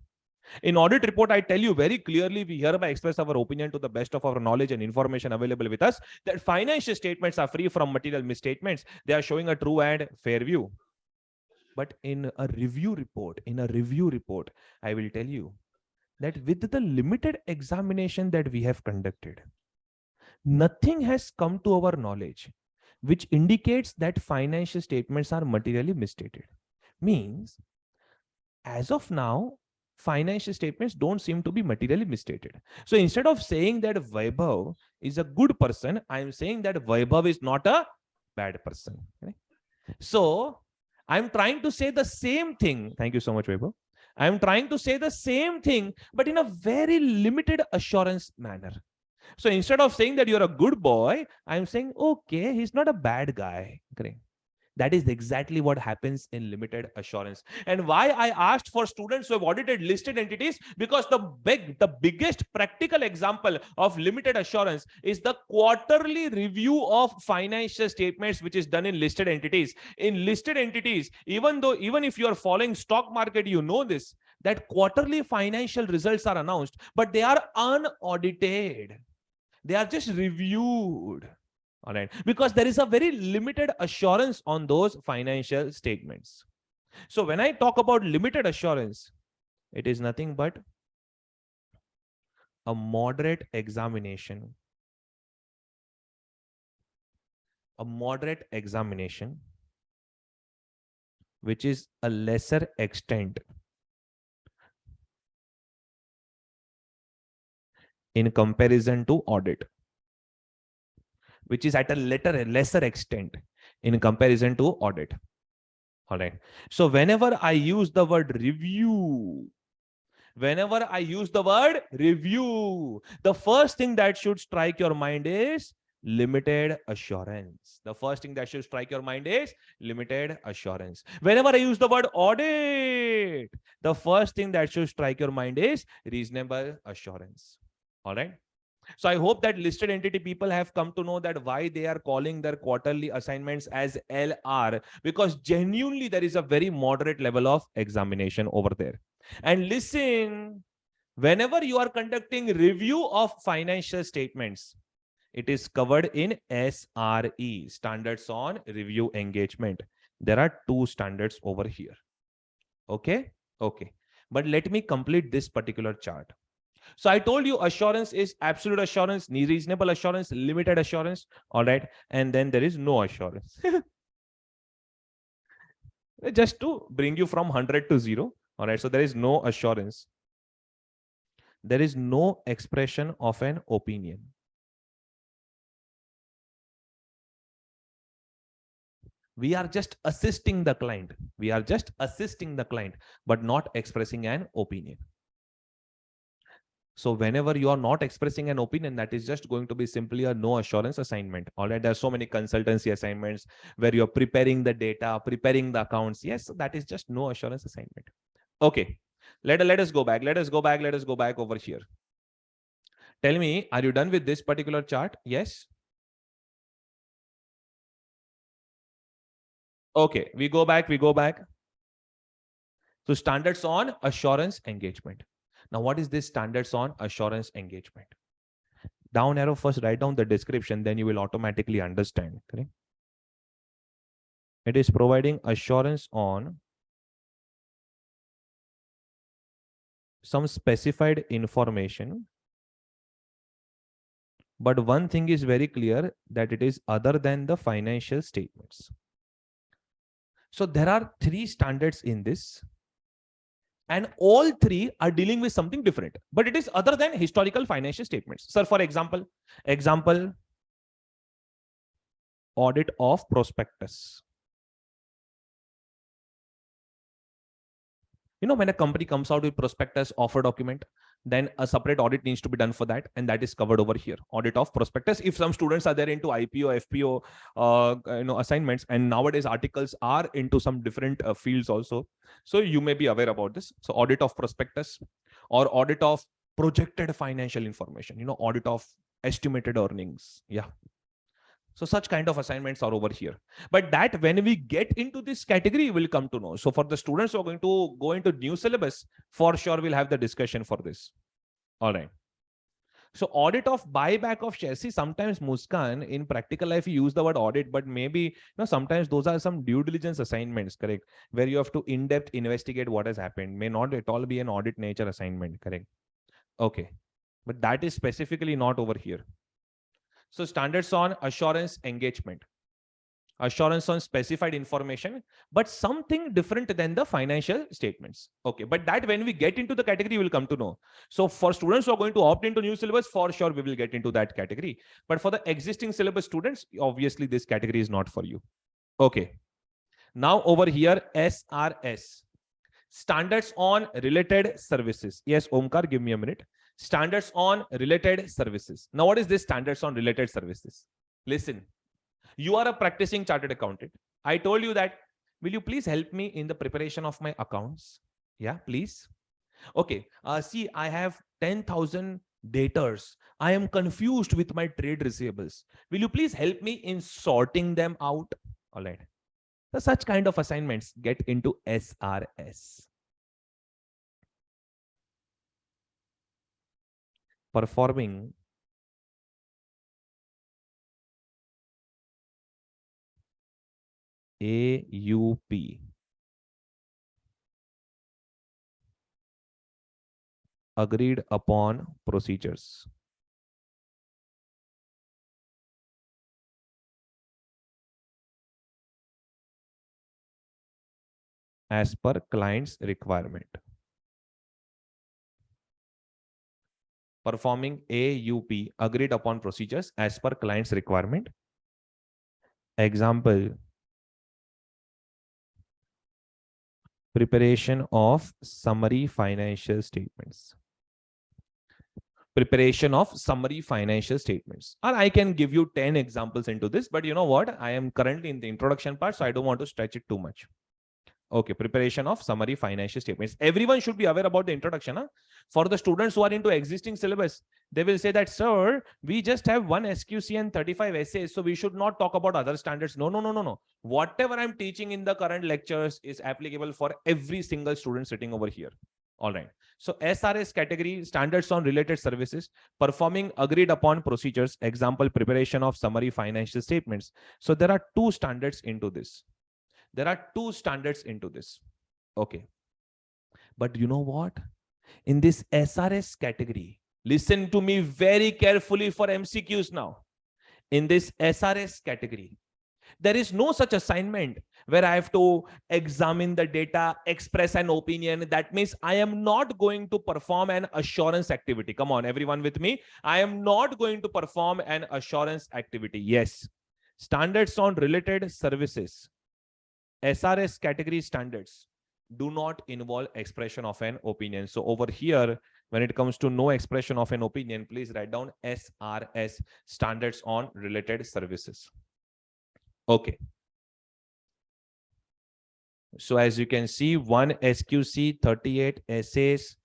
Speaker 1: In audit report, I tell you very clearly, we hereby express our opinion to the best of our knowledge and information available with us that financial statements are free from material misstatements. They are showing a true and fair view. But in a review report, I will tell you that with the limited examination that we have conducted, nothing has come to our knowledge which indicates that financial statements are materially misstated. Means, as of now, financial statements don't seem to be materially misstated. So instead of saying that Vaibhav is a good person, I am saying that Vaibhav is not a bad person. Okay? So I'm trying to say the same thing. Thank you so much, Vaibhav. I'm trying to say the same thing, but in a very limited assurance manner. So instead of saying that you're a good boy, I'm saying, okay, he's not a bad guy. Okay. That is exactly what happens in limited assurance. And why I asked for students who have audited listed entities, because the biggest practical example of limited assurance is the quarterly review of financial statements, which is done in listed entities. In listed entities, even if you are following stock market, you know this, that quarterly financial results are announced, but they are unaudited. They are just reviewed. All right, because there is a very limited assurance on those financial statements. So when I talk about limited assurance, it is nothing but a moderate examination. A moderate examination, which is a lesser extent in comparison to audit, which is at a lesser extent in comparison to audit. All right. So whenever I use the word review, the first thing that should strike your mind is limited assurance. The first thing that should strike your mind is limited assurance. Whenever I use the word audit, the first thing that should strike your mind is reasonable assurance. All right. So I hope that listed entity people have come to know that why they are calling their quarterly assignments as LR, because genuinely there is a very moderate level of examination over there. And listen, whenever you are conducting review of financial statements, it is covered in SRE, Standards on Review Engagement. There are 2 standards over here. Okay. Okay. But let me complete this particular chart. So I told you assurance is absolute assurance, reasonable assurance, limited assurance. All right. And then there is no assurance. Just to bring you from 100 to 0. All right. So there is no assurance. There is no expression of an opinion. We are just assisting the client. We are just assisting the client, but not expressing an opinion. So whenever you are not expressing an opinion, that is just going to be simply a no assurance assignment. All right. There are so many consultancy assignments where you're preparing the data, preparing the accounts. Yes, that is just no assurance assignment. Okay. Let us go back. Let us go back over here. Tell me, are you done with this particular chart? Yes. Okay. We go back. So standards on assurance engagement. Now, what is this standards on assurance engagement? Down arrow first, write down the description, then you will automatically understand. Correct? It is providing assurance on some specified information. But one thing is very clear, that it is other than the financial statements. So there are 3 standards in this. And all 3 are dealing with something different, but it is other than historical financial statements. Sir, for example, audit of prospectus. You know, when a company comes out with prospectus offer document, then a separate audit needs to be done for that, and that is covered over here. Audit of prospectus. If some students are there into IPO, FPO, assignments, and nowadays articles are into some different fields also, so you may be aware about this. So audit of prospectus, or audit of projected financial information. You know, audit of estimated earnings. Yeah. So such kind of assignments are over here. But that when we get into this category, we'll come to know. So for the students who are going to go into new syllabus, for sure we'll have the discussion for this. All right. So audit of buyback of shares. See, sometimes Muskan, in practical life, you use the word audit, but maybe sometimes those are some due diligence assignments, correct? Where you have to in-depth investigate what has happened. May not at all be an audit nature assignment, correct? Okay. But that is specifically not over here. So standards on assurance engagement, assurance on specified information, but something different than the financial statements. Okay, but that when we get into the category, we'll come to know. So for students who are going to opt into new syllabus, for sure we will get into that category. But for the existing syllabus students, obviously this category is not for you. Okay. Now over here, SRS. Standards on related services. Yes, Omkar, give me a minute. Standards on related services. Now, what is this standards on related services? Listen, you are a practicing chartered accountant. I told you that, will you please help me in the preparation of my accounts? Yeah, please. Okay. See, I have 10,000 debtors. I am confused with my trade receivables. Will you please help me in sorting them out? All right. So such kind of assignments get into SRS. Performing AUP, agreed upon procedures. As per client's requirement. Performing AUP, agreed upon procedures as per client's requirement. Example, preparation of summary financial statements. Preparation of summary financial statements. Or I can give you 10 examples into this, but you know what? I am currently in the introduction part, so I don't want to stretch it too much. Okay, preparation of summary financial statements. Everyone should be aware about the introduction. Huh? For the students who are into existing syllabus, they will say that, sir, we just have one SQC and 35 essays, so we should not talk about other standards. No, no, no, no, no. Whatever I'm teaching in the current lectures is applicable for every single student sitting over here. All right. So SRS category, standards on related services, performing agreed upon procedures, example, preparation of summary financial statements. So there are two standards into this. There are two standards into this. Okay. But you know what? In this SRS category, listen to me very carefully for MCQs now. In this SRS category, there is no such assignment where I have to examine the data, express an opinion. That means I am not going to perform an assurance activity. Come on, everyone with me. I am not going to perform an assurance activity. Yes. Standards on related services. SRS category standards do not involve expression of an opinion. So over here, when it comes to no expression of an opinion, please write down SRS, standards on related services. Okay. So as you can see, 1 SQC, 38 essays,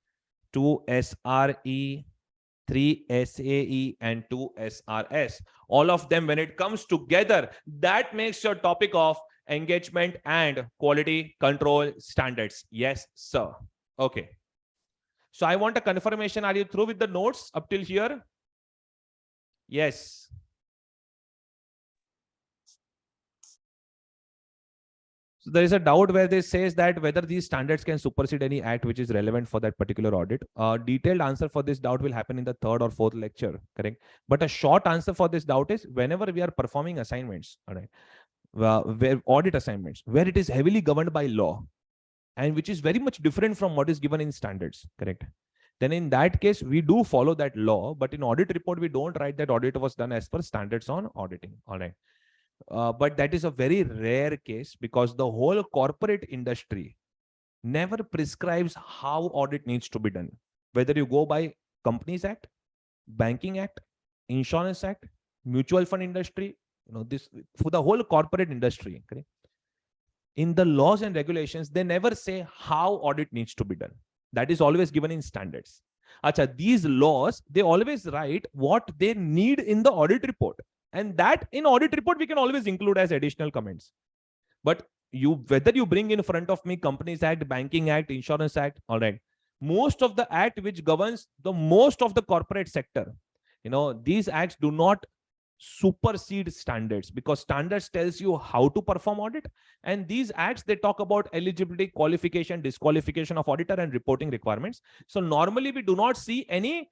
Speaker 1: 2 SRE, 3 SAE, and 2 SRS. All of them, when it comes together, that makes your topic of engagement and quality control standards. Yes, sir. Okay. So I want a confirmation. Are you through with the notes up till here? Yes. So there is a doubt where they says that whether these standards can supersede any act which is relevant for that particular audit. A detailed answer for this doubt will happen in the third or fourth lecture, correct? But a short answer for this doubt is whenever we are performing assignments, all right, where audit assignments, where it is heavily governed by law and which is very much different from what is given in standards, correct? Then in that case, we do follow that law, but in audit report, we don't write that audit was done as per standards on auditing, all right? But that is a very rare case because the whole corporate industry never prescribes how audit needs to be done. Whether you go by Companies Act, Banking Act, Insurance Act, mutual fund industry, this for the whole corporate industry. Okay? In the laws and regulations, they never say how audit needs to be done. That is always given in standards. Acha, these laws, they always write what they need in the audit report. And that in audit report, we can always include as additional comments. But whether you bring in front of me Companies Act, Banking Act, Insurance Act, all right, most of the act which governs the most of the corporate sector, these acts do not supersede standards because standards tells you how to perform audit, and these acts, they talk about eligibility, qualification, disqualification of auditor, and reporting requirements. So normally we do not see any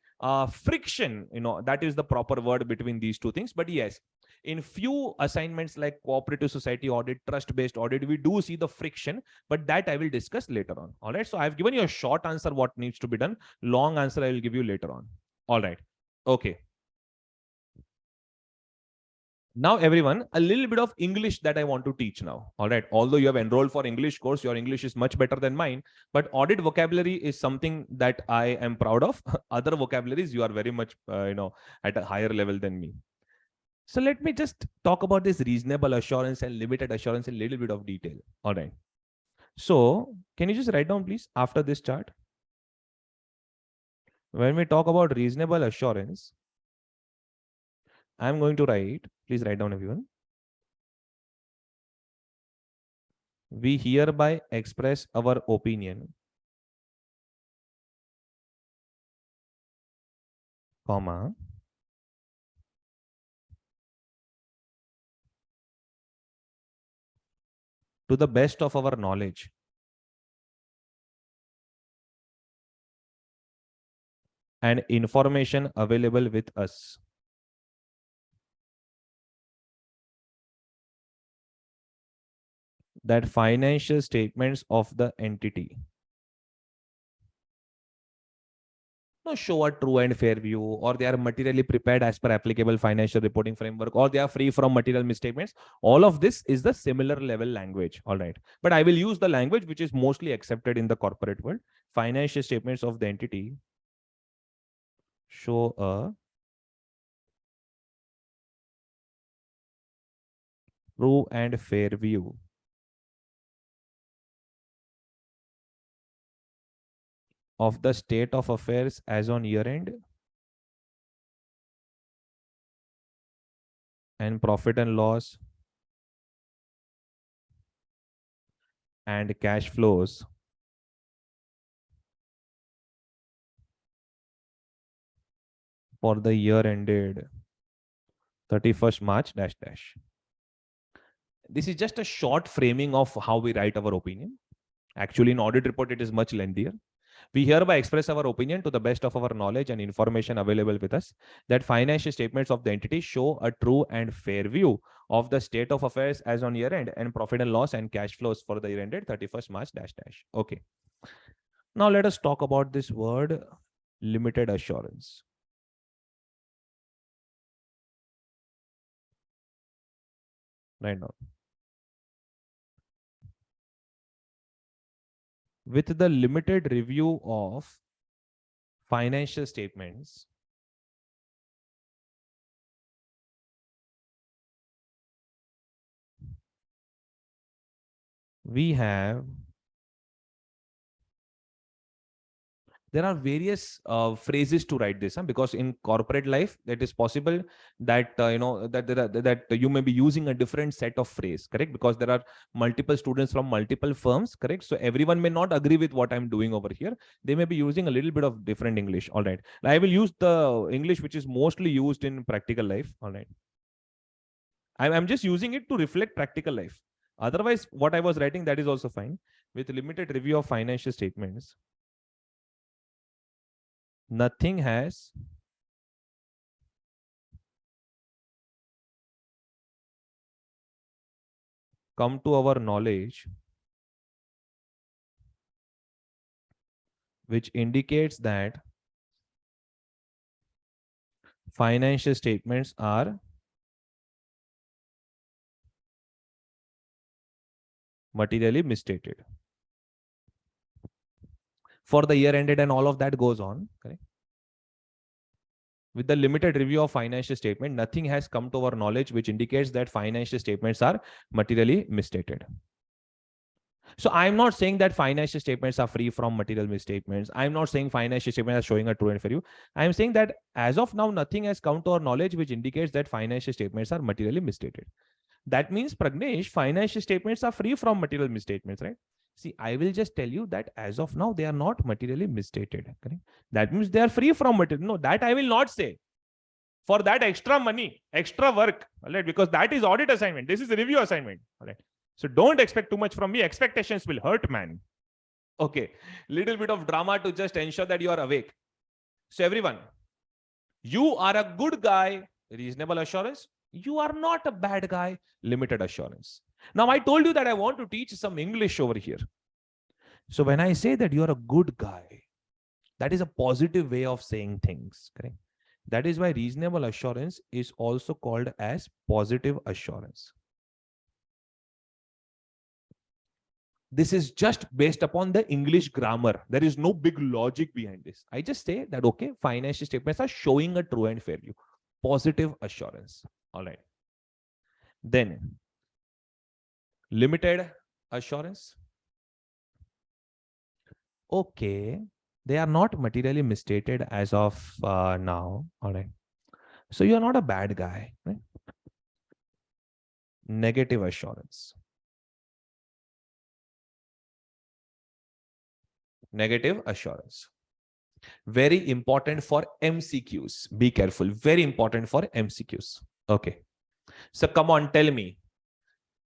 Speaker 1: friction, that is the proper word, between these two things. But yes, in few assignments like cooperative society audit, trust based audit, we do see the friction, but that I will discuss later on. All right, so I've given you a short answer what needs to be done. Long answer I will give you later on. All right. Okay. Now, everyone, a little bit of English that I want to teach now. All right. Although you have enrolled for English course, your English is much better than mine. But audit vocabulary is something that I am proud of. Other vocabularies, you are very much, at a higher level than me. So let me just talk about this reasonable assurance and limited assurance in a little bit of detail. All right. So can you just write down, please, after this chart? When we talk about reasonable assurance, I'm going to write, please write down, everyone. We hereby express our opinion, comma, to the best of our knowledge and information available with us. That financial statements of the entity show a true and fair view, or they are materially prepared as per applicable financial reporting framework, or they are free from material misstatements. All of this is the similar level language. All right. But I will use the language which is mostly accepted in the corporate world. Financial statements of the entity show a true and fair view of the state of affairs as on year end and profit and loss and cash flows for the year ended 31st March dash dash. This is just a short framing of how we write our opinion. Actually, in audit report, it is much lengthier. We hereby express our opinion to the best of our knowledge and information available with us that financial statements of the entity show a true and fair view of the state of affairs as on year end and profit and loss and cash flows for the year ended 31st March dash dash. Okay. Now let us talk about this word limited assurance. Right now. With the limited review of financial statements, we have, there are various phrases to write this, because in corporate life, it is possible that, that you may be using a different set of phrase, correct? Because there are multiple students from multiple firms, correct? So everyone may not agree with what I'm doing over here. They may be using a little bit of different English. All right. I will use the English which is mostly used in practical life. All right. I'm just using it to reflect practical life. Otherwise, what I was writing, that is also fine. With limited review of financial statements, nothing has come to our knowledge which indicates that financial statements are materially misstated for the year ended, and all of that goes on. Correct? With the limited review of financial statement, nothing has come to our knowledge which indicates that financial statements are materially misstated. So I'm not saying that financial statements are free from material misstatements. I'm not saying financial statements are showing a true and fair view. I'm saying that as of now, nothing has come to our knowledge which indicates that financial statements are materially misstated. That means, Pragnesh, financial statements are free from material misstatements, right? See, I will just tell you that as of now, they are not materially misstated. Correct? That means they are free from material. No, that I will not say. For that extra money, extra work, all right, because that is audit assignment. This is a review assignment. All right. So don't expect too much from me. Expectations will hurt, man. Okay. Little bit of drama to just ensure that you are awake. So everyone, you are a good guy, reasonable assurance. You are not a bad guy, limited assurance. Now, I told you that I want to teach some English over here. So when I say that you are a good guy, that is a positive way of saying things, correct? That is why reasonable assurance is also called as positive assurance. This is just based upon the English grammar. There is no big logic behind this. I just say that, okay, financial statements are showing a true and fair view. Positive assurance. All right. Then, limited assurance. Okay. They are not materially misstated as of now. All right. So you're not a bad guy, right? Negative assurance. Negative assurance. Very important for MCQs. Be careful. Very important for MCQs. Okay. So come on, tell me.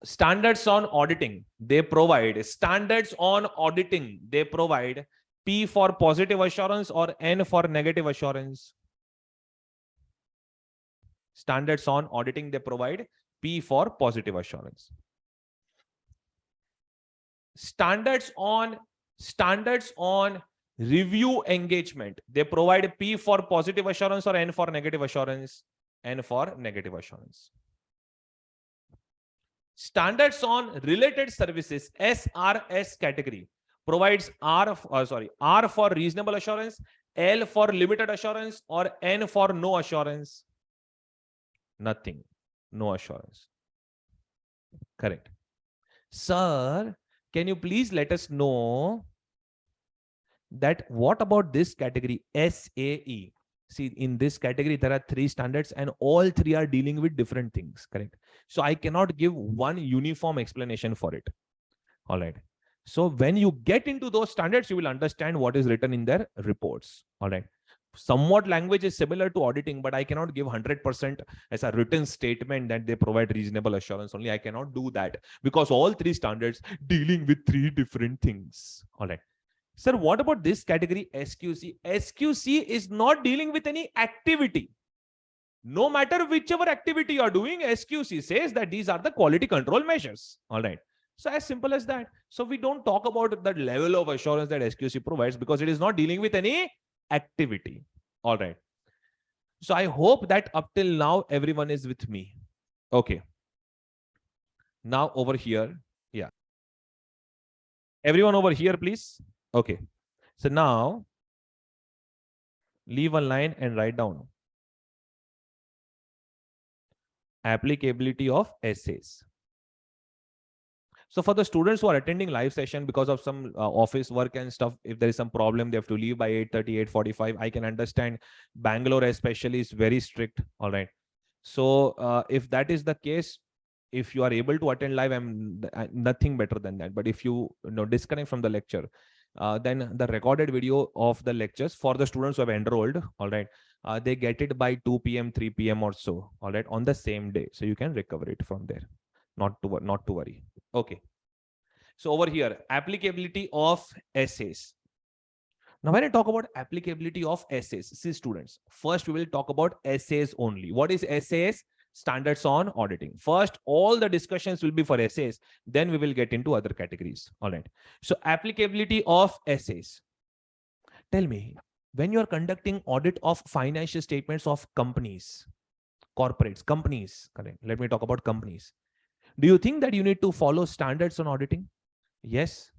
Speaker 1: Standards on auditing, they provide standards on auditing. They provide P for positive assurance or N for negative assurance. Standards on auditing, they provide P for positive assurance. Standards on review engagement, they provide P for positive assurance or N for negative assurance. N for negative assurance. Standards on related services, SRS category, provides R for reasonable assurance, L for limited assurance, or N for no assurance. Nothing. No assurance. Correct. Sir, can you please let us know that what about this category SAE? See, in this category, there are 3 standards and all 3 are dealing with different things, correct? So I cannot give one uniform explanation for it. All right. So when you get into those standards, you will understand what is written in their reports. All right. Somewhat language is similar to auditing, but I cannot give 100% as a written statement that they provide reasonable assurance only. I cannot do that because all 3 standards dealing with 3 different things. All right. Sir, what about this category SQC? SQC is not dealing with any activity. No matter whichever activity you are doing, SQC says that these are the quality control measures. All right. So as simple as that. So we don't talk about the level of assurance that SQC provides because it is not dealing with any activity. All right. So I hope that up till now, everyone is with me. Okay. Now over here. Yeah. Everyone over here, please. Okay. So now leave one line and write down applicability of essays. So for the students who are attending live session because of some office work and stuff, if there is some problem, they have to leave by 8:30, 8:45. I can understand. Bangalore especially is very strict. All right. So if that is the case, if you are able to attend live, I'm nothing better than that. But if you disconnect from the lecture, then the recorded video of the lectures for the students who have enrolled, all right, they get it by 2 p.m., 3 p.m. or so, all right, on the same day. So you can recover it from there. Not to worry. Okay. So over here, applicability of essays. Now, when I talk about applicability of essays, see students, first we will talk about essays only. What is essays? Standards on auditing. First, all the discussions will be for essays. Then we will get into other categories. All right. So applicability of essays. Tell me, when you are conducting audit of financial statements of companies, corporates, companies, correct? Let me talk about companies. Do you think that you need to follow standards on auditing? Yes.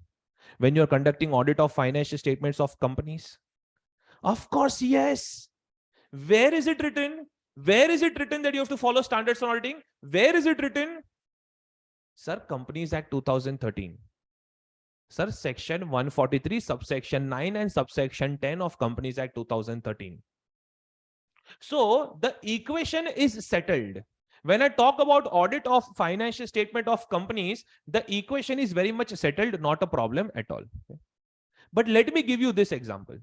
Speaker 1: When you're conducting audit of financial statements of companies? Of course, yes. Where is it written? Where is it written that you have to follow standards on auditing? Where is it written? Sir, Companies Act 2013. Sir, Section 143, subsection 9 and subsection 10 of Companies Act 2013. So the equation is settled. When I talk about audit of financial statement of companies, the equation is very much settled, not a problem at all. But let me give you this example.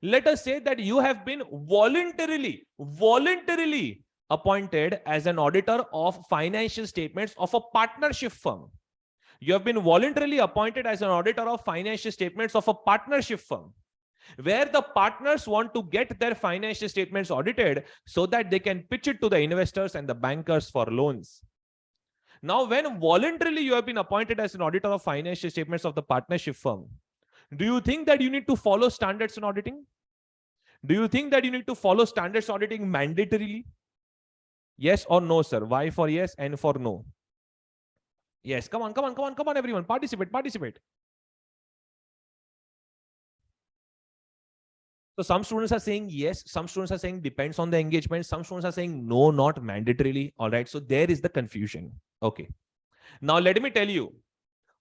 Speaker 1: Let us say that you have been voluntarily appointed as an auditor of financial statements of a partnership firm. You have been voluntarily appointed as an auditor of financial statements of a partnership firm, where the partners want to get their financial statements audited so that they can pitch it to the investors and the bankers for loans. Now, when voluntarily you have been appointed as an auditor of financial statements of the partnership firm, do you think that you need to follow standards in auditing? Do you think that you need to follow standards auditing mandatorily? Yes or no, sir? Y for yes and for no. Yes, come on, everyone. Participate. So some students are saying yes, some students are saying depends on the engagement, some students are saying no, not mandatorily. All right, so there is the confusion. Okay. Now let me tell you,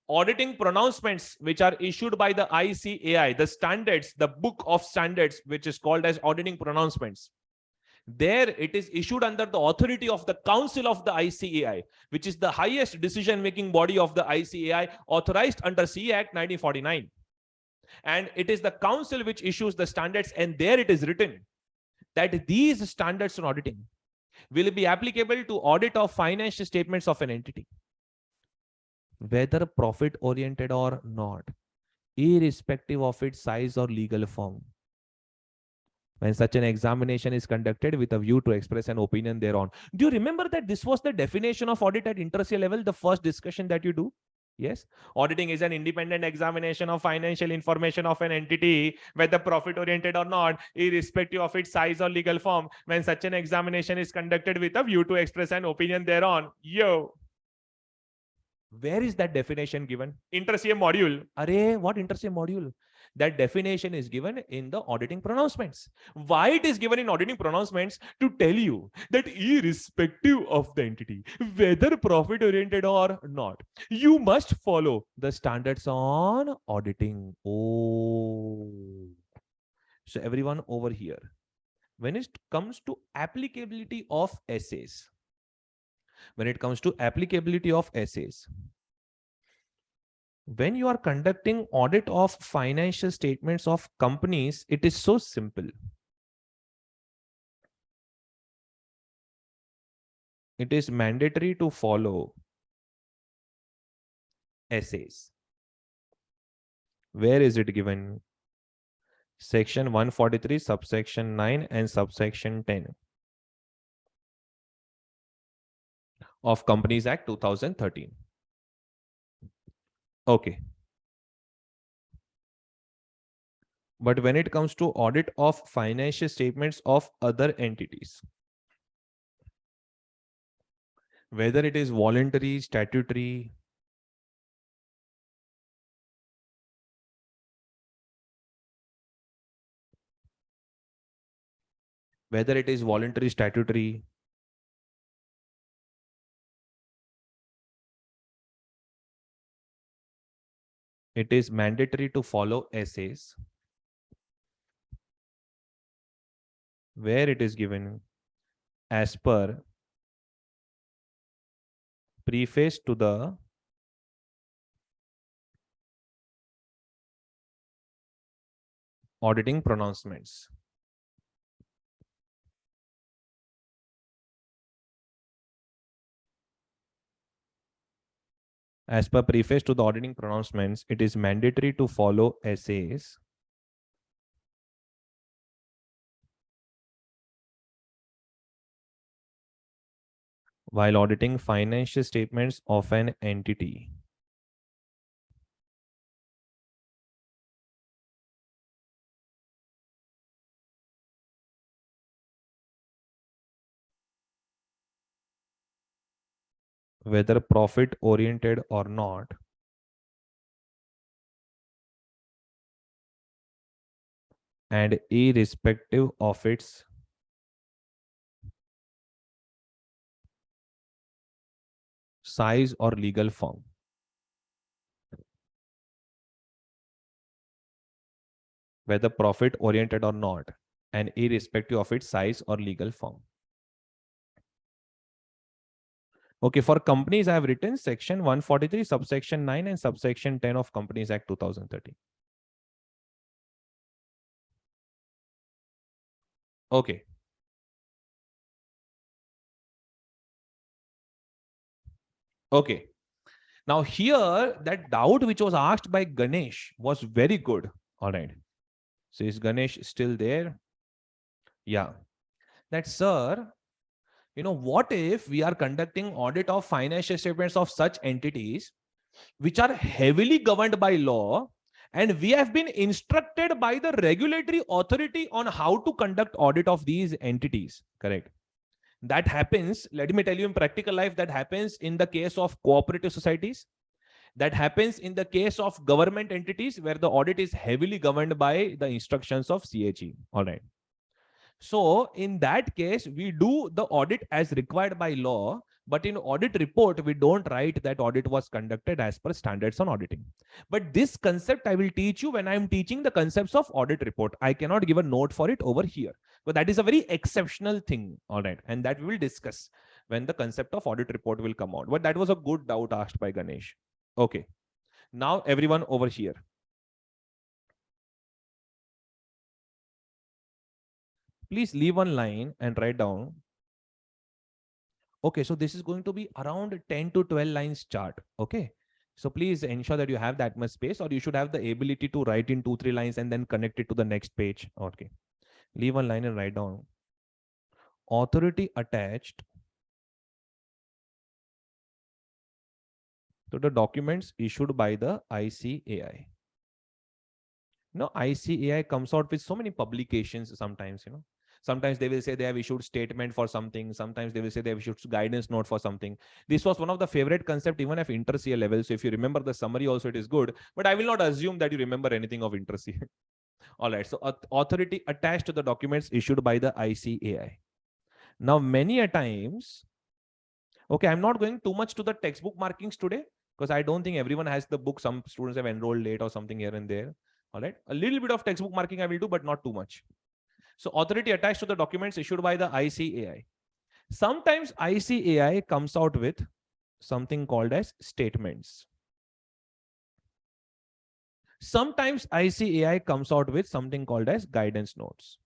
Speaker 1: auditing pronouncements which are issued by the ICAI, the standards, the book of standards, which is called as auditing pronouncements. There it is issued under the authority of the Council of the ICAI, which is the highest decision-making body of the ICAI, authorized under CA Act 1949. And it is the council which issues the standards, and there it is written that these standards on auditing will be applicable to audit of financial statements of an entity, whether profit oriented or not, irrespective of its size or legal form, when such an examination is conducted with a view to express an opinion thereon. Do you remember that this was the definition of audit at inter-CA level, the first discussion that you do? Yes, auditing is an independent examination of financial information of an entity, whether profit oriented or not, irrespective of its size or legal form, when such an examination is conducted with a view to express an opinion thereon. Yo, where is that definition given? Inter-CA module. Array, what inter-CA module? That definition is given in the auditing pronouncements. Why it is given in auditing pronouncements? To tell you that irrespective of the entity, whether profit oriented or not, you must follow the standards on auditing. Oh, so everyone over here, when it comes to applicability of essays, when it comes to applicability of essays, when you are conducting audit of financial statements of companies, it is so simple. It is mandatory to follow essays. Where is it given? Section 143, subsection 9 and subsection 10 of Companies Act 2013. Okay. But when it comes to audit of financial statements of other entities, whether it is voluntary, statutory, whether it is voluntary, statutory, it is mandatory to follow essays, where it is given as per preface to the auditing pronouncements. As per preface to the auditing pronouncements, it is mandatory to follow essays while auditing financial statements of an entity. Whether profit oriented or not, and irrespective of its size or legal form. Whether profit oriented or not, and irrespective of its size or legal form. Okay, for companies, I have written section 143, subsection 9 and subsection 10 of Companies Act 2013. Okay. Okay. Now here, that doubt which was asked by Ganesh was very good. All right. So is Ganesh still there? Yeah. That, sir, what if we are conducting audit of financial statements of such entities which are heavily governed by law, and we have been instructed by the regulatory authority on how to conduct audit of these entities, correct? That happens, let me tell you, in practical life, that happens in the case of cooperative societies. That happens in the case of government entities where the audit is heavily governed by the instructions of CHE. All right. So in that case, we do the audit as required by law, but in audit report, we don't write that audit was conducted as per standards on auditing. But this concept I will teach you when I'm teaching the concepts of audit report. I cannot give a note for it over here, but that is a very exceptional thing. All right. And that we will discuss when the concept of audit report will come out. But that was a good doubt asked by Ganesh. Okay. Now everyone over here. Please leave one line and write down. Okay, so this is going to be around 10 to 12 lines chart. Okay, so please ensure that you have that much space, or you should have the ability to write in 2-3 lines and then connect it to the next page. Okay, leave one line and write down authority attached to the documents issued by the ICAI. ICAI comes out with so many publications sometimes, Sometimes they will say they have issued statement for something. Sometimes they will say they have issued guidance note for something. This was one of the favorite concept even of inter-CA level. So if you remember the summary also, it is good. But I will not assume that you remember anything of inter-CA. All right. So authority attached to the documents issued by the ICAI. Now, many a times, okay, I'm not going too much to the textbook markings today because I don't think everyone has the book. Some students have enrolled late or something here and there. All right. A little bit of textbook marking I will do, but not too much. So authority attached to the documents issued by the ICAI. Sometimes ICAI comes out with something called as statements. Sometimes ICAI comes out with something called as guidance notes.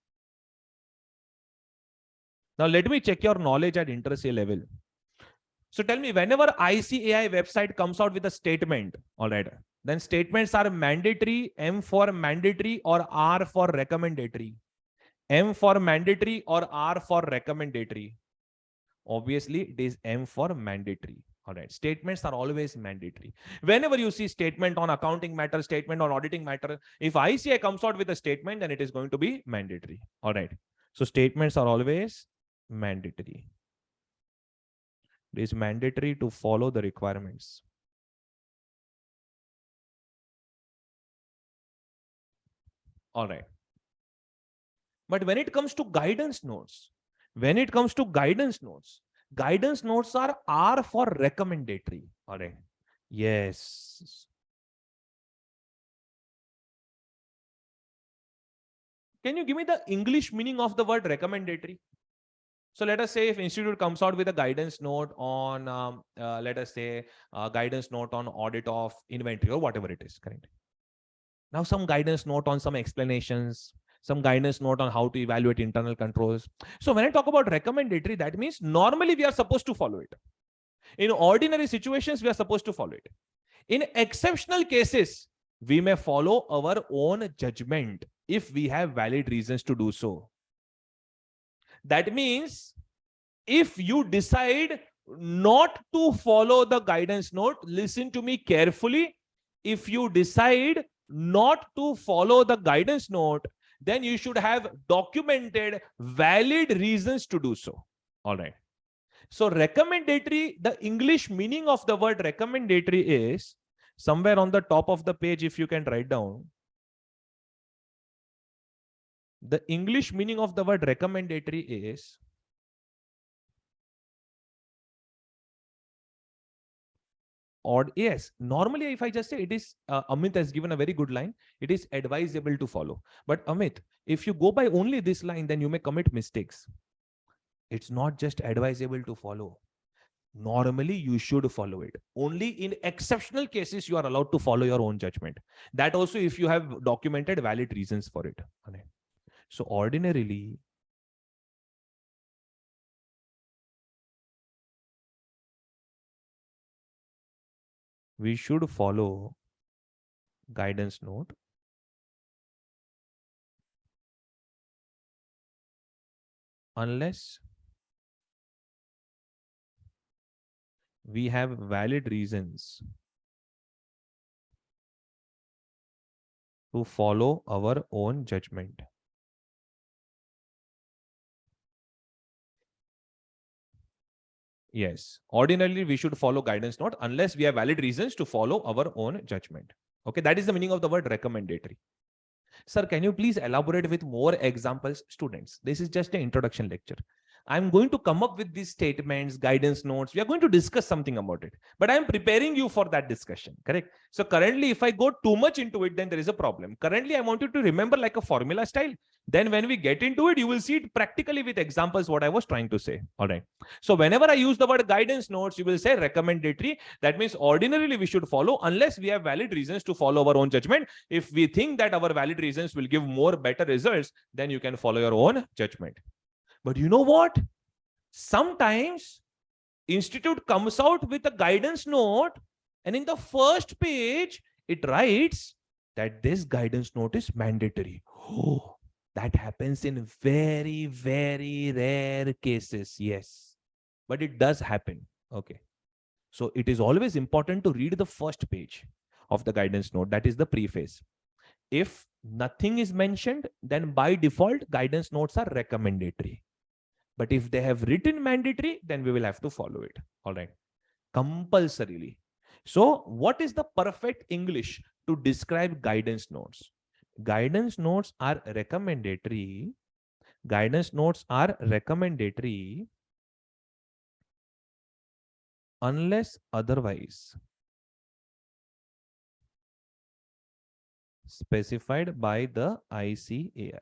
Speaker 1: Now let me check your knowledge at inter-CA level. So tell me, whenever ICAI website comes out with a statement, all right, then statements are mandatory, M for mandatory or R for recommendatory. M for mandatory or R for recommendatory. Obviously, it is M for mandatory. All right. Statements are always mandatory. Whenever you see statement on accounting matter, statement on auditing matter, if ICAI comes out with a statement, then it is going to be mandatory. All right. So statements are always mandatory. It is mandatory to follow the requirements. All right. But when it comes to guidance notes, guidance notes are R for recommendatory. All right. Yes. Can you give me the English meaning of the word recommendatory? So let us say if institute comes out with a guidance note on, let us say, guidance note on audit of inventory or whatever it is, correct? Now some guidance note on some explanations, some guidance note on how to evaluate internal controls. So when I talk about recommendatory, that means normally we are supposed to follow it. In ordinary situations, we are supposed to follow it. In exceptional cases, we may follow our own judgment if we have valid reasons to do so. That means if you decide not to follow the guidance note, listen to me carefully. If you decide not to follow the guidance note, then you should have documented valid reasons to do so. All right. So recommendatory, the English meaning of the word recommendatory is somewhere on the top of the page, if you can write down. The English meaning of the word recommendatory is yes, normally if I just say it is, Amit has given a very good line, it is advisable to follow. But Amit, if you go by only this line, then you may commit mistakes. It's not just advisable to follow. Normally you should follow it. Only in exceptional cases you are allowed to follow your own judgment. That also if you have documented valid reasons for it. So ordinarily, we should follow guidance note unless we have valid reasons to follow our own judgment. Yes, ordinarily we should follow guidance note unless we have valid reasons to follow our own judgment. Okay, that is the meaning of the word recommendatory. Sir, can you please elaborate with more examples? Students, this is just an introduction lecture. I'm going to come up with these statements, guidance notes. We are going to discuss something about it, but I'm preparing you for that discussion, correct? So currently, if I go too much into it, then there is a problem. Currently, I want you to remember like a formula style. Then when we get into it, you will see it practically with examples what I was trying to say. All right. So whenever I use the word guidance notes, you will say recommendatory. That means ordinarily we should follow unless we have valid reasons to follow our own judgment. If we think that our valid reasons will give more better results, then you can follow your own judgment. But you know what? Sometimes institute comes out with a guidance note and in the first page, it writes that this guidance note is mandatory. Oh, that happens in very, very rare cases. Yes, but it does happen. Okay. So it is always important to read the first page of the guidance note. That is the preface. If nothing is mentioned, then by default, guidance notes are recommendatory. But if they have written mandatory, then we will have to follow it. All right. Compulsorily. So what is the perfect English to describe guidance notes? Guidance notes are recommendatory. Guidance notes are recommendatory unless otherwise specified by the ICAI.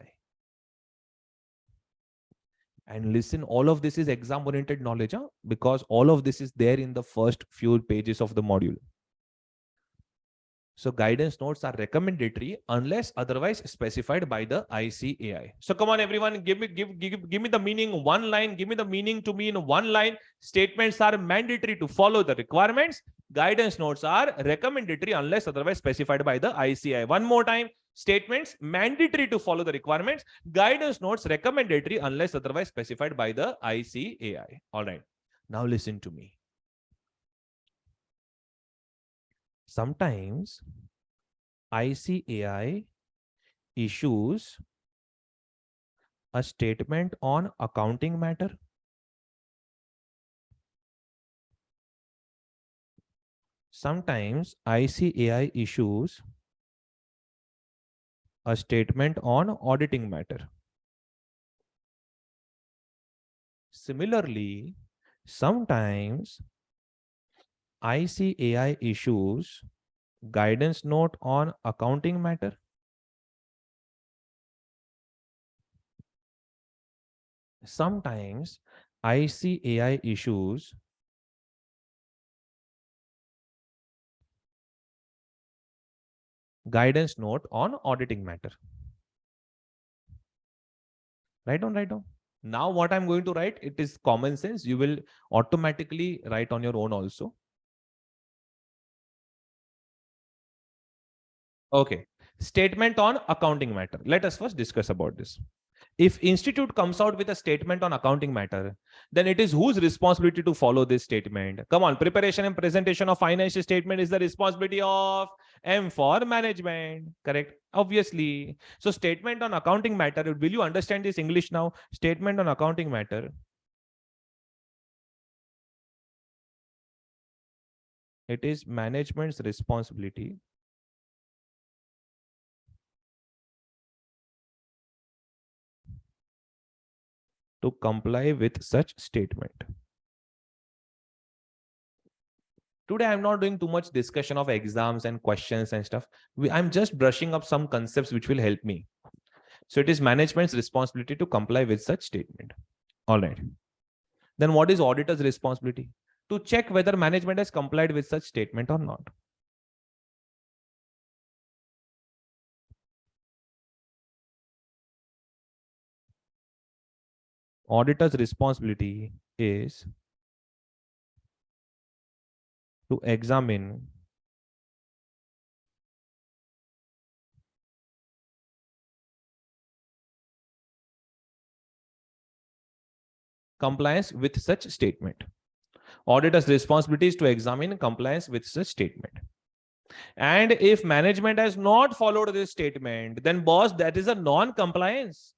Speaker 1: And listen, all of this is exam oriented knowledge, because all of this is there in the first few pages of the module. So guidance notes are recommendatory unless otherwise specified by the ICAI. So come on, everyone, give me the meaning one line. Give me the meaning to me in one line. Statements are mandatory to follow the requirements. Guidance notes are recommendatory unless otherwise specified by the ICAI. One more time. Statements mandatory to follow the requirements. Guidance notes recommendatory unless otherwise specified by the ICAI. All right. Now listen to me. Sometimes ICAI issues a statement on accounting matter. Sometimes ICAI issues a statement on auditing matter. Similarly, sometimes ICAI issues guidance note on accounting matter. Sometimes ICAI issues guidance note on auditing matter. Write down. Now what I'm going to write, it is common sense. You will automatically write on your own also. Okay. Statement on accounting matter. Let us first discuss about this. If institute comes out with a statement on accounting matter, then it is whose responsibility to follow this statement? Come on, preparation and presentation of financial statement is the responsibility of M for management, correct? Obviously. So statement on accounting matter, will you understand this English now? Statement on accounting matter. It is management's responsibility to comply with such statement. Today, I'm not doing too much discussion of exams and questions and stuff. I'm just brushing up some concepts which will help me. So it is management's responsibility to comply with such statement. All right. Then what is auditor's responsibility? To check whether management has complied with such statement or not. Auditor's responsibility is to examine compliance with such statement. Auditor's responsibility is to examine compliance with such statement. And if management has not followed this statement, then boss, that is a non-compliance.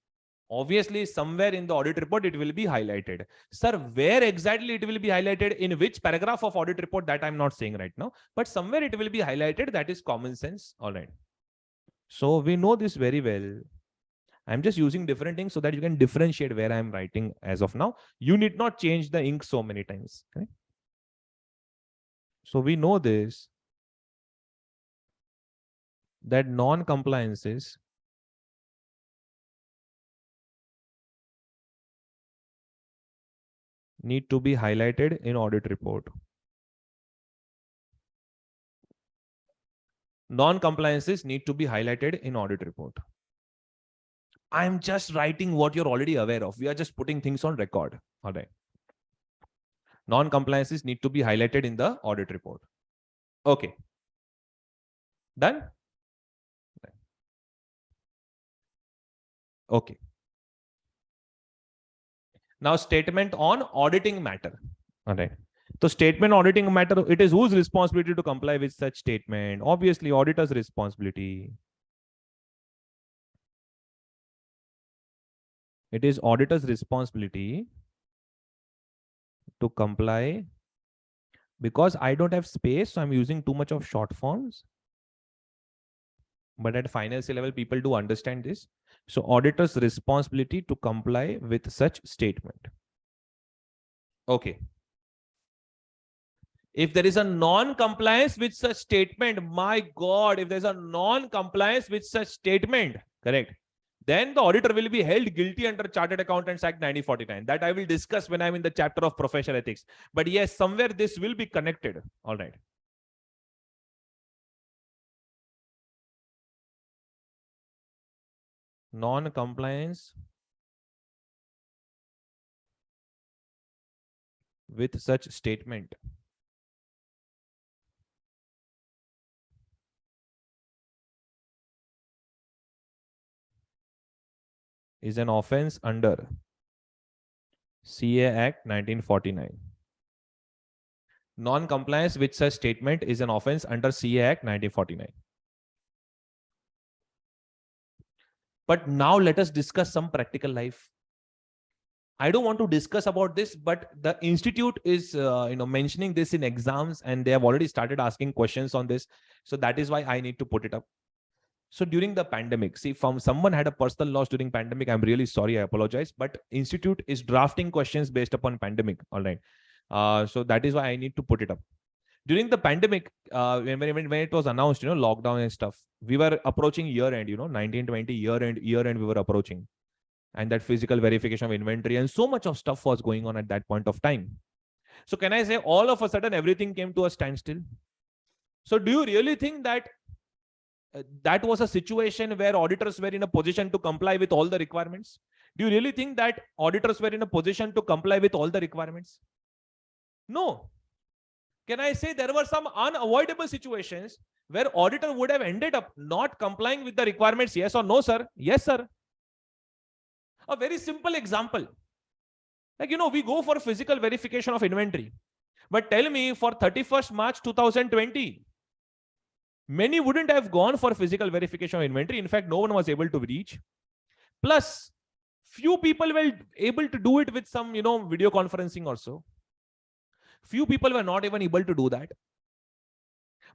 Speaker 1: Obviously, somewhere in the audit report, it will be highlighted. Sir, where exactly it will be highlighted? In which paragraph of audit report? That I'm not saying right now. But somewhere it will be highlighted. That is common sense. All right. So we know this very well. I'm just using different things so that you can differentiate where I'm writing as of now. You need not change the ink so many times. Okay? So we know this, that non-compliances need to be highlighted in audit report. Non-compliances need to be highlighted in audit report. I'm just writing what you're already aware of. We are just putting things on record. All right. Non-compliances need to be highlighted in the audit report. Okay. Done? Okay. Now statement on auditing matter. All right. So statement auditing matter, it is whose responsibility to comply with such statement? Obviously, auditor's responsibility. It is auditor's responsibility to comply. Because I don't have space, so I'm using too much of short forms. But at final CA level, people do understand this. So auditor's responsibility to comply with such statement. Okay. If there is a non-compliance with such statement, my God, if there's a non-compliance with such statement, correct, then the auditor will be held guilty under Chartered Accountants Act 1949. That I will discuss when I'm in the chapter of professional ethics. But yes, somewhere this will be connected. All right. Non-compliance with such statement is an offense under CA Act 1949. Non-compliance with such statement is an offense under CA Act 1949. But now let us discuss some practical life. I don't want to discuss about this, but the institute is mentioning this in exams, and they have already started asking questions on this. So that is why I need to put it up. So during the pandemic, see, from someone had a personal loss during pandemic, I'm really sorry, I apologize, but institute is drafting questions based upon pandemic. All right. So that is why I need to put it up. During the pandemic, when it was announced, lockdown and stuff, we were approaching year end, 1920 year end we were approaching. And that physical verification of inventory and so much of stuff was going on at that point of time. So can I say all of a sudden everything came to a standstill? So do you really think that that was a situation where auditors were in a position to comply with all the requirements? Do you really think that auditors were in a position to comply with all the requirements? No. Can I say there were some unavoidable situations where auditor would have ended up not complying with the requirements? Yes or no, sir? Yes, sir. A very simple example. Like, we go for physical verification of inventory. But tell me, for 31st March 2020, many wouldn't have gone for physical verification of inventory. In fact, no one was able to reach. Plus, few people were able to do it with some, video conferencing also. Few people were not even able to do that.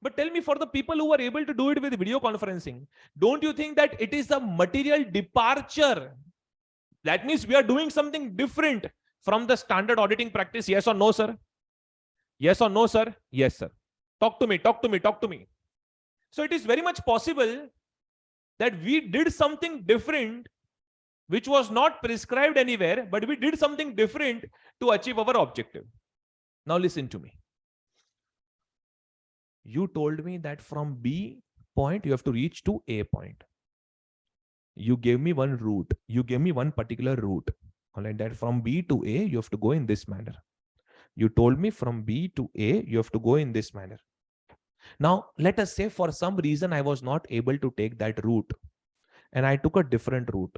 Speaker 1: But tell me, for the people who were able to do it with video conferencing, don't you think that it is a material departure? That means we are doing something different from the standard auditing practice. Yes or no, sir? Yes or no, sir? Yes, sir. Talk to me, talk to me, talk to me. So it is very much possible that we did something different, which was not prescribed anywhere, but we did something different to achieve our objective. Now listen to me. You told me that from B point, you have to reach to A point. You gave me one route. You gave me one particular route. All right, that from B to A, you have to go in this manner. You told me from B to A, you have to go in this manner. Now, let us say for some reason I was not able to take that route and I took a different route,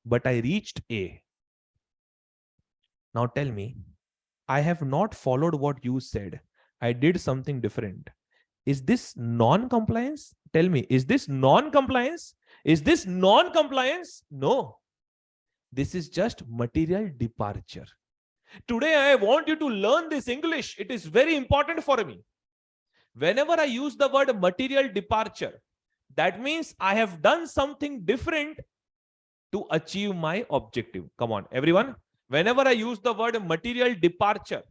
Speaker 1: but I reached A. Now tell me, I have not followed what you said. I did something different. Is this non-compliance? Tell me, is this non-compliance? Is this non-compliance? No. This is just material departure. Today, I want you to learn this English. It is very important for me. Whenever I use the word material departure, that means I have done something different to achieve my objective. Come on, everyone. Whenever I use the word material departure,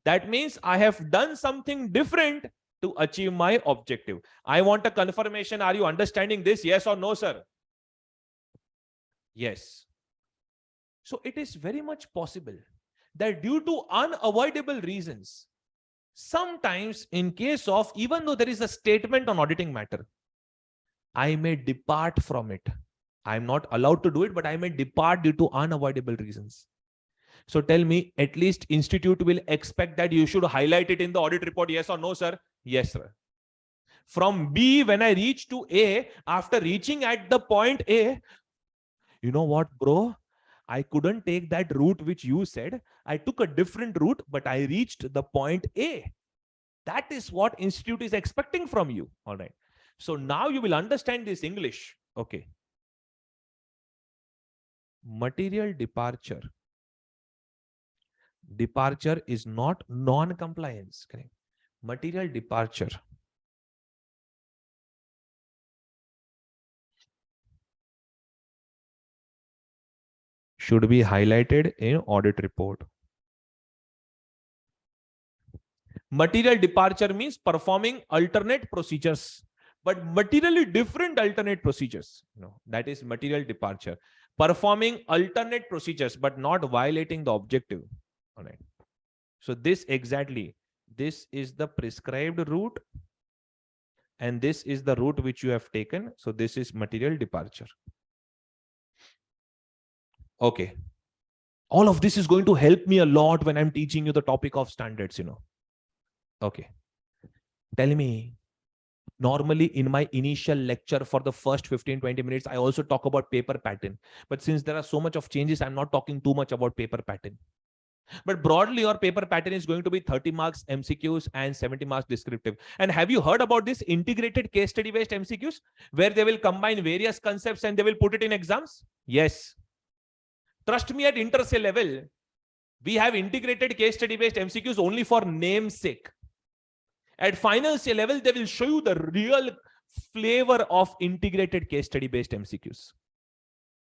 Speaker 1: that means I have done something different to achieve my objective. I want a confirmation. Are you understanding this? Yes or no, sir? Yes. So it is very much possible that due to unavoidable reasons, sometimes in case of, even though there is a statement on auditing matter, I may depart from it. I'm not allowed to do it, but I may depart due to unavoidable reasons. So tell me, at least institute will expect that you should highlight it in the audit report. Yes or no, sir? Yes, sir. From B, when I reach to A, after reaching at the point A, you know what, bro? I couldn't take that route which you said. I took a different route, but I reached the point A. That is what institute is expecting from you. All right. So now you will understand this English. Okay. material departure. Departure is not non-compliance. Correct. Material departure should be highlighted in audit report. Material departure means performing alternate procedures, but materially different alternate procedures. That is material departure. Performing alternate procedures, but not violating the objective. All right. So this is the prescribed route, and this is the route which you have taken. So this is material departure. Okay. All of this is going to help me a lot when I'm teaching you the topic of standards, Okay. Tell me, normally in my initial lecture for the first 15-20 minutes, I also talk about paper pattern. But since there are so much of changes, I'm not talking too much about paper pattern. But broadly, your paper pattern is going to be 30 marks MCQs and 70 marks descriptive. And have you heard about this integrated case study based MCQs, where they will combine various concepts and they will put it in exams? Yes. Trust me, at inter se level, we have integrated case study based MCQs only for namesake. At final say level, they will show you the real flavor of integrated case study based MCQs.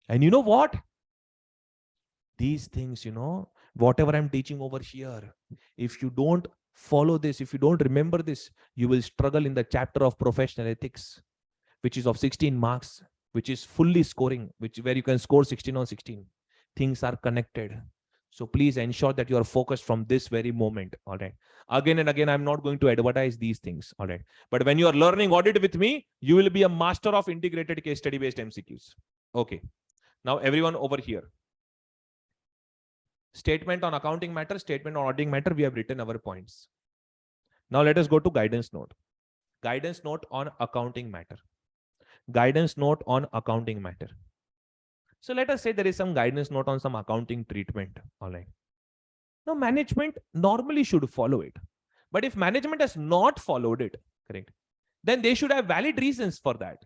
Speaker 1: And you know what? These things, whatever I'm teaching over here, if you don't follow this, if you don't remember this, you will struggle in the chapter of professional ethics, which is of 16 marks, which is fully scoring, where you can score 16 on 16. Things are connected. So please ensure that you are focused from this very moment. All right. Again and again, I'm not going to advertise these things. All right. But when you are learning audit with me, you will be a master of integrated case study based MCQs. Okay. Now everyone over here. Statement on accounting matter, statement on auditing matter. We have written our points. Now let us go to guidance note. Guidance note on accounting matter. Guidance note on accounting matter. So let us say there is some guidance note on some accounting treatment. All right. Now management normally should follow it. But if management has not followed it, correct, then they should have valid reasons for that.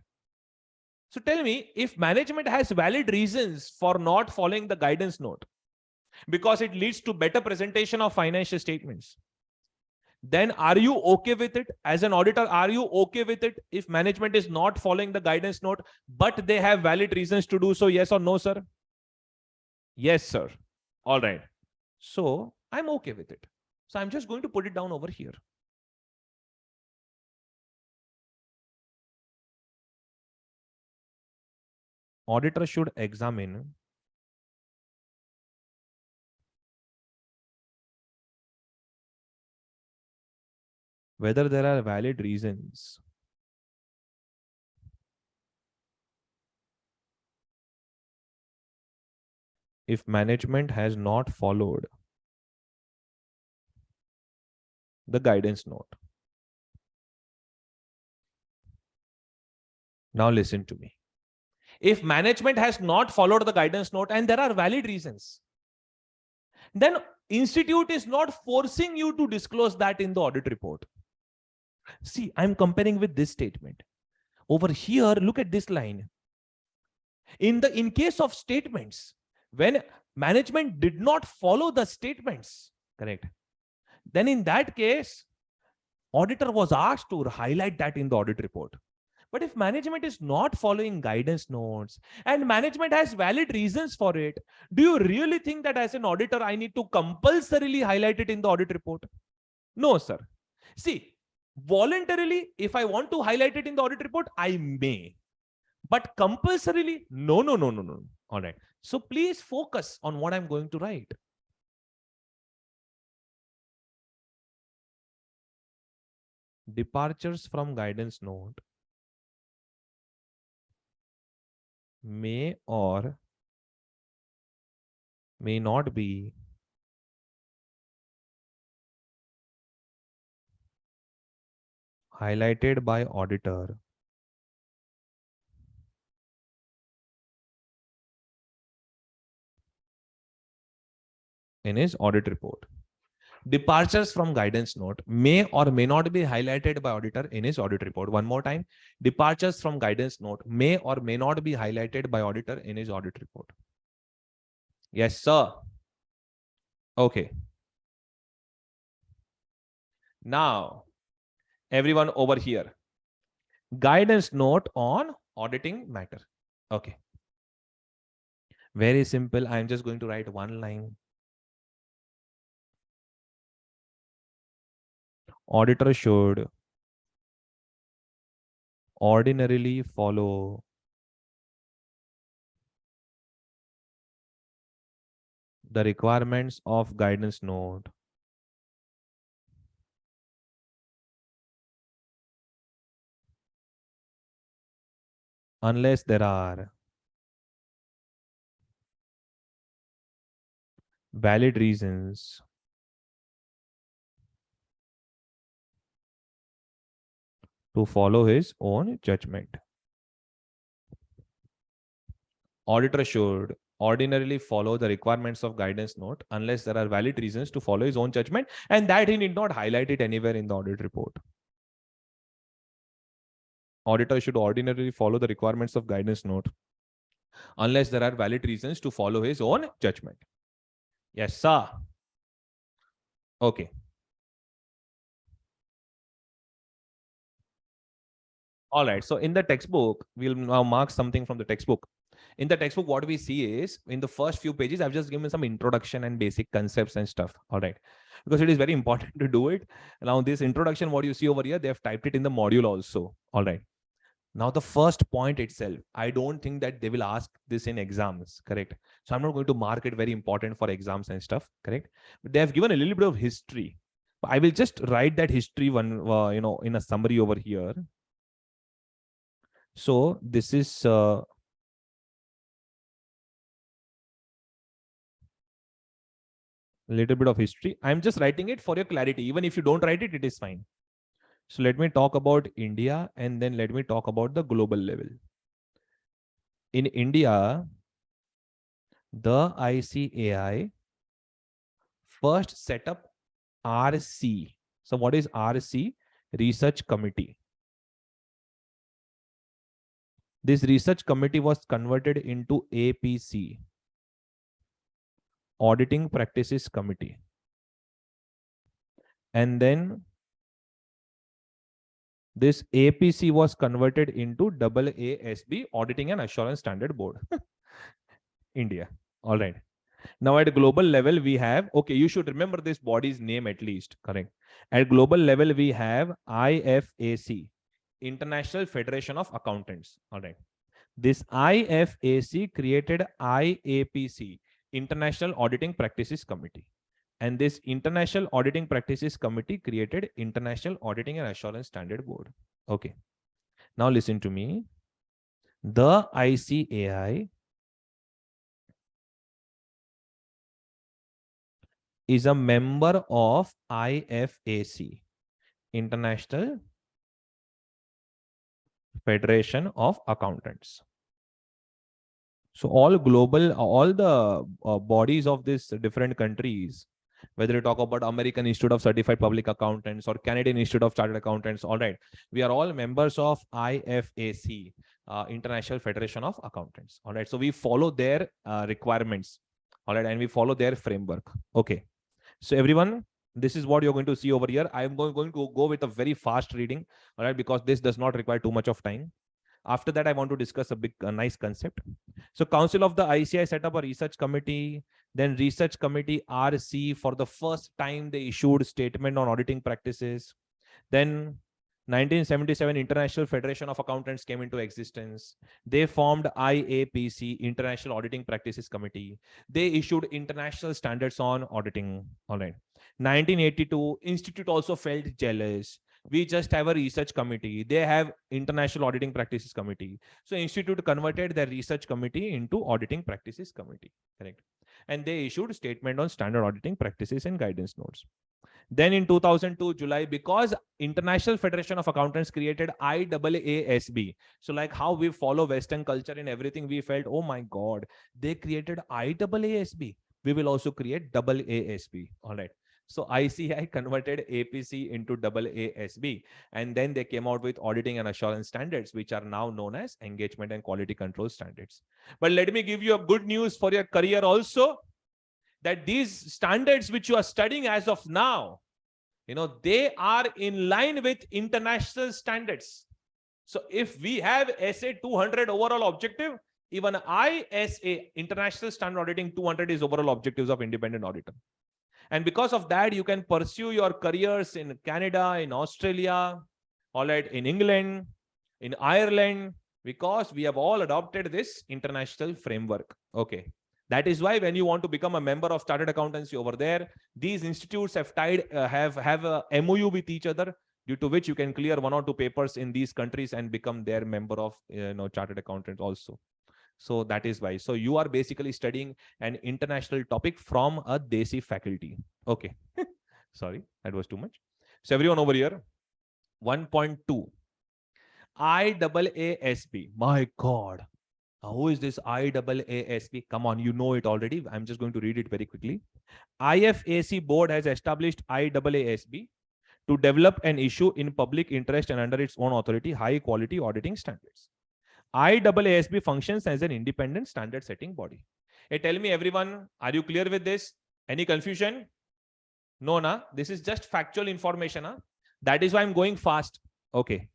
Speaker 1: So tell me, if management has valid reasons for not following the guidance note, because it leads to better presentation of financial statements, then are you okay with it? As an auditor, are you okay with it if management is not following the guidance note, but they have valid reasons to do so? Yes or no, sir? Yes, sir. All right. So I'm okay with it. So I'm just going to put it down over here. Auditor should examine whether there are valid reasons if management has not followed the guidance note. Now listen to me. If management has not followed the guidance note and there are valid reasons, then institute is not forcing you to disclose that in the audit report. See, I'm comparing with this statement. Over here, look at this line. In case of statements, when management did not follow the statements, correct, then in that case, auditor was asked to highlight that in the audit report. But if management is not following guidance notes and management has valid reasons for it, do you really think that as an auditor, I need to compulsorily highlight it in the audit report? No, sir. See, voluntarily, if I want to highlight it in the audit report, I may. But compulsorily, no. All right. So please focus on what I'm going to write. Departures from guidance note may or may not be highlighted by auditor in his audit report. Departures from guidance note may or may not be highlighted by auditor in his audit report. One more time. Departures from guidance note may or may not be highlighted by auditor in his audit report. Yes, sir. Okay. Now, everyone over here. Guidance note on auditing matter. Okay. Very simple. I'm just going to write one line. Auditor should ordinarily follow the requirements of guidance note unless there are valid reasons to follow his own judgment. Auditor should ordinarily follow the requirements of guidance note unless there are valid reasons to follow his own judgment, and that he need not highlight it anywhere in the audit report. Auditor should ordinarily follow the requirements of guidance note unless there are valid reasons to follow his own judgment. Yes, sir. Okay. All right. So in the textbook, we'll now mark something from the textbook. In the textbook, what we see is in the first few pages, I've just given some introduction and basic concepts and stuff. All right. Because it is very important to do it. Now, this introduction, what you see over here, they have typed it in the module also. All right. Now, the first point itself, I don't think that they will ask this in exams, correct? So I'm not going to mark it very important for exams and stuff, correct? But they have given a little bit of history. I will just write that history one, in a summary over here. So this is a little bit of history. I'm just writing it for your clarity. Even if you don't write it, it is fine. So let me talk about India and then let me talk about the global level. In India, the ICAI first set up RC. So what is RC? Research Committee. This research committee was converted into APC, Auditing Practices Committee. And then this APC was converted into AASB, Auditing and Assurance Standard Board. India. All right. Now at global level, we have, okay, you should remember this body's name at least, correct? At global level, we have IFAC, International Federation of Accountants. All right. This IFAC created IAPC, International Auditing Practices Committee. And this International Auditing Practices Committee created International Auditing and Assurance Standard Board. Okay. Now listen to me. The ICAI is a member of IFAC, International Federation of Accountants. So all global, all the bodies of these different countries, whether you talk about American Institute of Certified Public Accountants or Canadian Institute of Chartered Accountants, all right, we are all members of IFAC, International Federation of Accountants. All right, so we follow their requirements. All right, and we follow their framework. Okay. So everyone, this is what you're going to see over here. I'm going to go with a very fast reading, all right, because this does not require too much of time. After that, I want to discuss a nice concept. So Council of the ICAI set up a research committee. Then research committee RC, for the first time, they issued statement on auditing practices. Then 1977, International Federation of Accountants came into existence. They formed IAPC, International Auditing Practices Committee. They issued international standards on auditing. All right. 1982, Institute also felt jealous. We just have a research committee. They have International Auditing Practices Committee. So Institute converted their research committee into Auditing Practices Committee. Correct. And they issued a statement on standard auditing practices and guidance notes. Then in 2002 July, because International Federation of Accountants created IAASB, so like how we follow Western culture in everything, we felt, oh my God, they created IAASB. We will also create AASB. All right. So ICAI converted APC into AASB, and then they came out with auditing and assurance standards, which are now known as engagement and quality control standards. But let me give you a good news for your career also, that these standards which you are studying as of now, they are in line with international standards. So if we have SA 200 overall objective, even ISA, International Standard Auditing 200, is overall objectives of independent auditor. And because of that, you can pursue your careers in Canada, in Australia, all right, in England, in Ireland, because we have all adopted this international framework. Okay. That is why when you want to become a member of Chartered Accountancy over there, these institutes have have a MOU with each other, due to which you can clear 1 or 2 papers in these countries and become their member of Chartered Accountant also. So that is why. So you are basically studying an international topic from a Desi faculty. Okay. Sorry, that was too much. So everyone over here, 1.2. IAASB. My God. Who is this IAASB? Come on, you know it already. I'm just going to read it very quickly. IFAC board has established IAASB to develop an issue in public interest and under its own authority, high quality auditing standards. IAASB functions as an independent standard setting body. Hey, tell me everyone, are you clear with this? Any confusion? No, na? This is just factual information. Huh? That is why I'm going fast. Okay.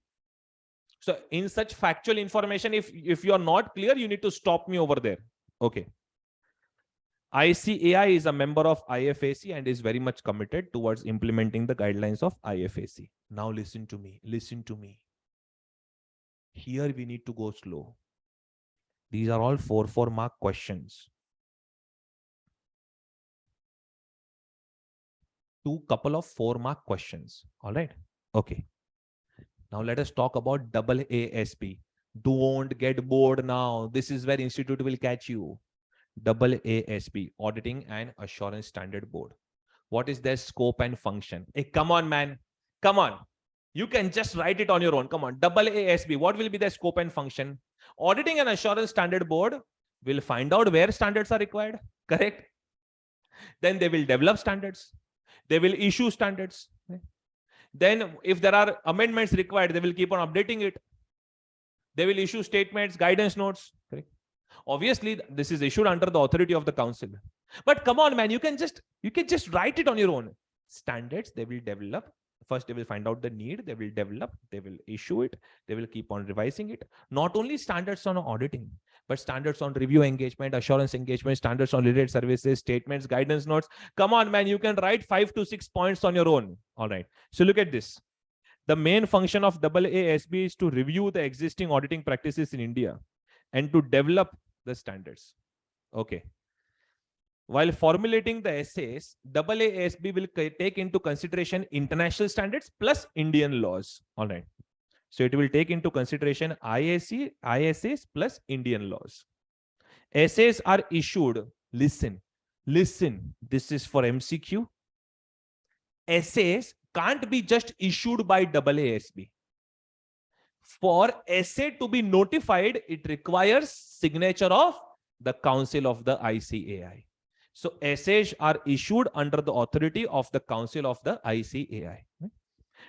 Speaker 1: So in such factual information, if you are not clear, you need to stop me over there. Okay. ICAI is a member of IFAC and is very much committed towards implementing the guidelines of IFAC. Now listen to me. Listen to me. Here we need to go slow. These are all 4 mark questions. 2 couple of 4 mark questions. All right. Okay. Now let us talk about AASB. Don't get bored now. This is where institute will catch you. AASB, Auditing and Assurance Standard Board. What is their scope and function? Hey, come on, man. Come on. You can just write it on your own. Come on. AASB, what will be their scope and function? Auditing and Assurance Standard Board will find out where standards are required. Correct? Then they will develop standards. They will issue standards. Then if there are amendments required, they will keep on updating it. They will issue statements, guidance notes. Correct? Obviously, this is issued under the authority of the council. But come on, man, you can just write it on your own. Standards, they will develop. First, they will find out the need, they will develop, they will issue it, they will keep on revising it. Not only standards on auditing, but standards on review engagement, assurance engagement, standards on related services, statements, guidance notes. Come on, man, you can write 5 to 6 points on your own. All right. So look at this. The main function of AASB is to review the existing auditing practices in India and to develop the standards. Okay. While formulating the essays, AASB will take into consideration international standards plus Indian laws. All right. So it will take into consideration ISAs plus Indian laws. Essays are issued. Listen. This is for MCQ. Essays can't be just issued by AASB. For essay to be notified, it requires signature of the Council of the ICAI. So essays are issued under the authority of the Council of the ICAI.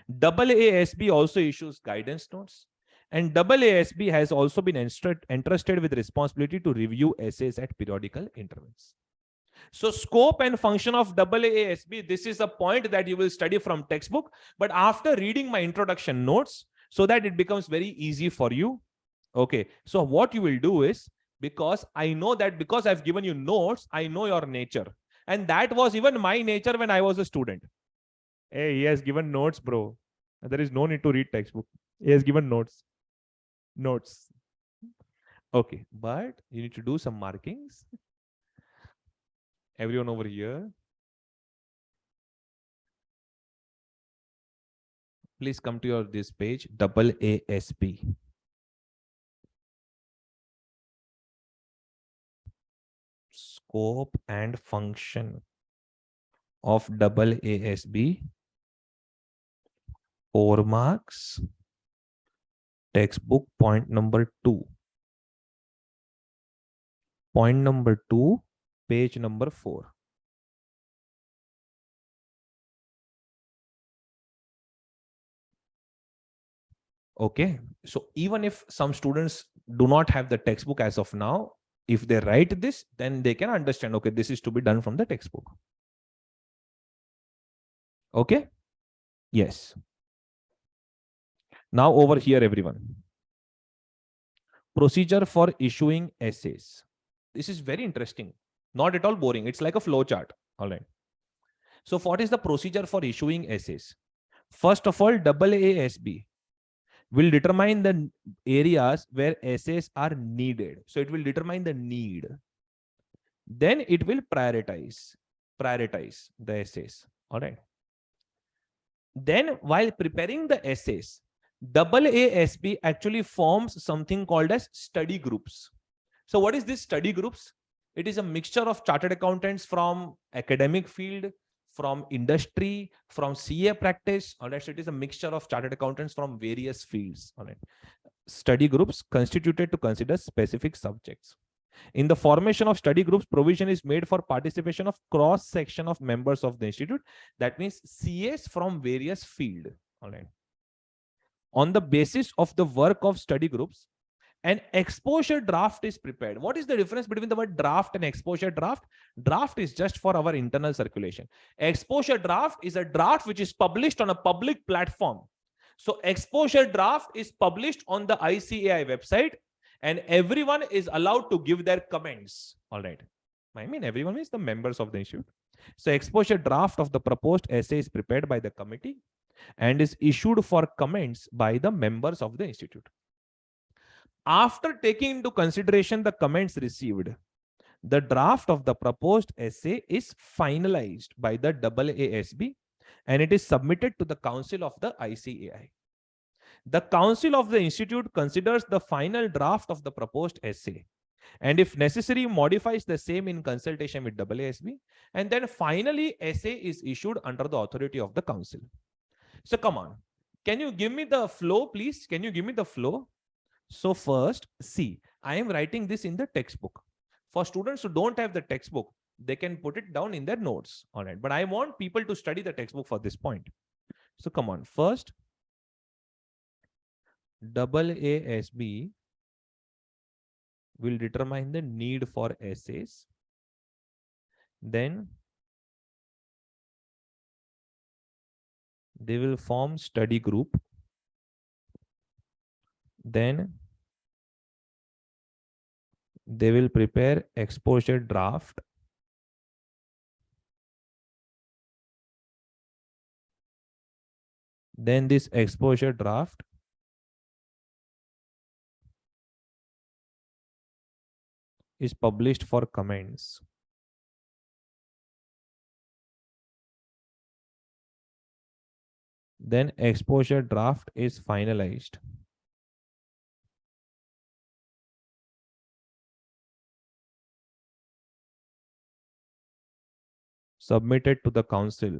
Speaker 1: AASB also issues guidance notes, and AASB has also been entrusted with responsibility to review essays at periodical intervals. So scope and function of AASB, this is a point that you will study from textbook, but after reading my introduction notes, so that it becomes very easy for you. Okay, so what you will do is, because I know that because I've given you notes, I know your nature. And that was even my nature when I was a student. Hey, he has given notes, bro. There is no need to read textbook. He has given notes. Notes. Okay, but you need to do some markings. Everyone over here. Please come to this page, AASB. Scope and function of AASB. 4 marks. Textbook point number 2. Point number 2, page number 4. Okay, so even if some students do not have the textbook as of now, if they write this, then they can understand, okay, this is to be done from the textbook. Okay, yes. Now over here, everyone. Procedure for issuing essays. This is very interesting. Not at all boring. It's like a flow chart. All right. So what is the procedure for issuing essays? First of all, AASB will determine the areas where essays are needed. So it will determine the need. Then it will prioritize the essays. All right. Then while preparing the essays, AASB actually forms something called as study groups. So what is this study groups? It is a mixture of chartered accountants from academic field, from industry, from CA practice. All right. So it is a mixture of chartered accountants from various fields. All right. Study groups constituted to consider specific subjects. In the formation of study groups, provision is made for participation of cross section of members of the institute. That means CAs from various field. All right. On the basis of the work of study groups, an exposure draft is prepared. What is the difference between the word draft and exposure draft? Draft is just for our internal circulation. Exposure draft is a draft which is published on a public platform. So exposure draft is published on the ICAI website and everyone is allowed to give their comments. All right. I mean, everyone is the members of the institute. So exposure draft of the proposed essay is prepared by the committee and is issued for comments by the members of the institute. After taking into consideration the comments received, the draft of the proposed essay is finalized by the AASB and it is submitted to the council of the ICAI. The council of the institute considers the final draft of the proposed essay and if necessary modifies the same in consultation with AASB, and then finally essay is issued under the authority of the council. So come on, can you give me the flow, please? Can you give me the flow? So first, see, I am writing this in the textbook. For students who don't have the textbook, they can put it down in their notes. All right. But I want people to study the textbook for this point. So come on. First, AASB will determine the need for essays. Then they will form study group. Then they will prepare exposure draft. Then this exposure draft is published for comments. Then exposure draft is finalized. Submitted to the council.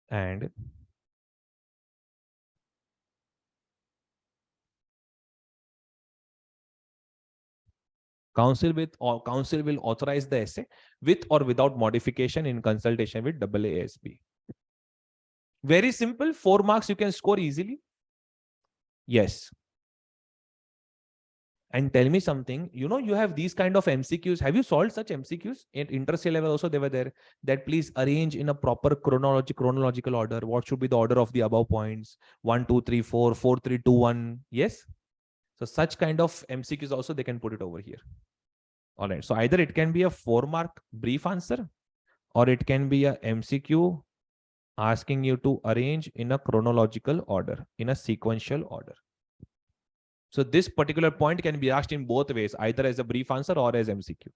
Speaker 1: And council will authorize the essay with or without modification in consultation with AASB. Very simple. 4 marks you can score easily. Yes. And tell me something, you know, you have these kind of MCQs. Have you solved such MCQs? In inter-CA level also they were there, that please arrange in a proper chronological order. What should be the order of the above points? 1, 2, 3, 4, 4, 3, 2, 1. Yes. So such kind of MCQs also they can put it over here. All right. So either it can be a 4-mark brief answer or it can be a MCQ asking you to arrange in a chronological order, in a sequential order. So this particular point can be asked in both ways, either as a brief answer or as MCQ.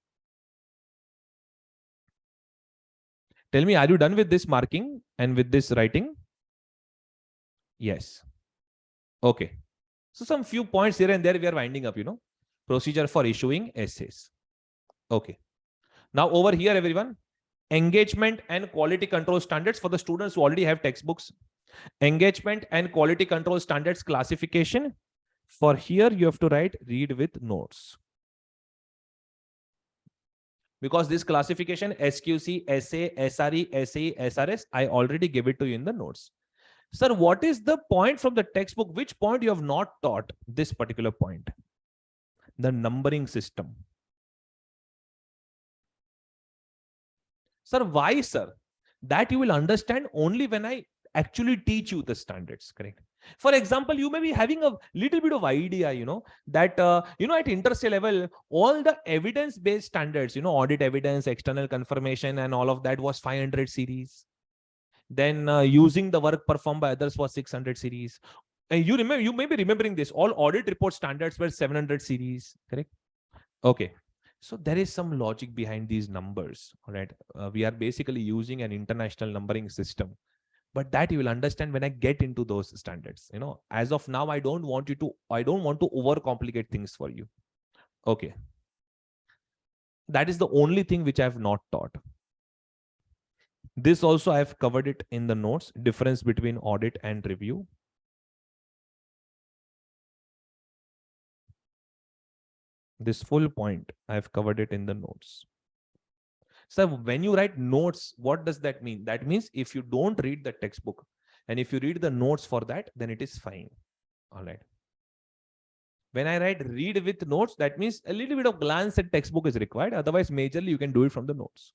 Speaker 1: Tell me, are you done with this marking and with this writing? Yes. Okay. So some few points here and there we are winding up, you know. Procedure for issuing essays. Okay. Now over here, everyone, engagement and quality control standards for the students who already have textbooks. Engagement and quality control standards classification. For here, you have to write read with notes. Because this classification SQC, SA, SRE, SAE, SRS, I already gave it to you in the notes. Sir, what is the point from the textbook? Which point you have not taught? This particular point. The numbering system. Sir, why, sir? That you will understand only when I actually teach you the standards, correct? For example, you may be having a little bit of idea, that, at interstate level, all the evidence-based standards, audit evidence, external confirmation, and all of that was 500 series. Then using the work performed by others was 600 series. And you may be remembering this. All audit report standards were 700 series, correct? Okay. So there is some logic behind these numbers, all right? We are basically using an international numbering system, but that you will understand when I get into those standards. As of now, I don't want to overcomplicate things for you. Okay. That is the only thing which I have not taught. This also I have covered it in the notes, difference between audit and review. This full point, I have covered it in the notes. So when you write notes, what does that mean? That means if you don't read the textbook and if you read the notes for that, then it is fine. All right. When I write read with notes, that means a little bit of glance at textbook is required. Otherwise, majorly you can do it from the notes.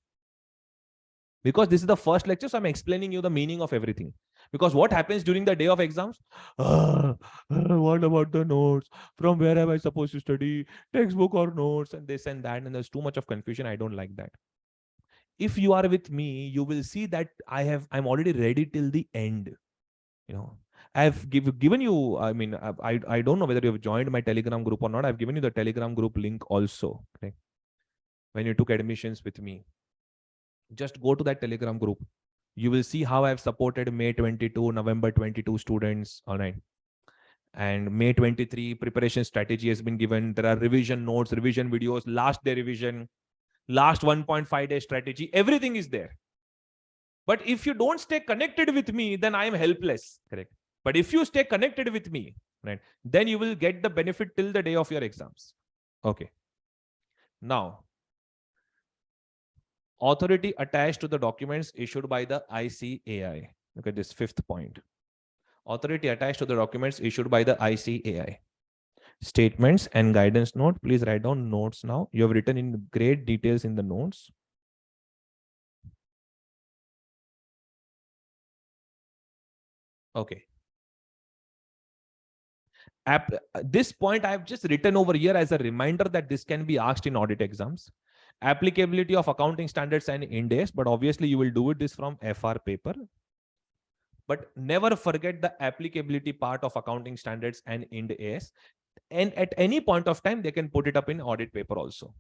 Speaker 1: Because this is the first lecture, so I'm explaining you the meaning of everything. Because what happens during the day of exams? What about the notes? From where am I supposed to study? Textbook or notes? And this and that. And there's too much of confusion. I don't like that. If you are with me, you will see that I'm already ready till the end. I've given you, I don't know whether you have joined my Telegram group or not. I've given you the Telegram group link also. Okay? When you took admissions with me. Just go to that Telegram group. You will see how I've supported May 22, November 22 students. All right. And May 23 preparation strategy has been given. There are revision notes, revision videos, last day revision, last 1.5 day strategy. Everything is there. But if you don't stay connected with me, then I am helpless. Correct. But if you stay connected with me, right, then you will get the benefit till the day of your exams. Okay. Now, authority attached to the documents issued by the ICAI. Look at this fifth point. Authority attached to the documents issued by the ICAI. Statements and guidance note. Please write down notes now. You have written in great details in the notes. Okay. This point I have just written over here as a reminder that this can be asked in audit exams. Applicability of accounting standards and Ind AS, but obviously you will do it this from FR paper. But never forget the applicability part of accounting standards and Ind AS. And at any point of time, they can put it up in audit paper also.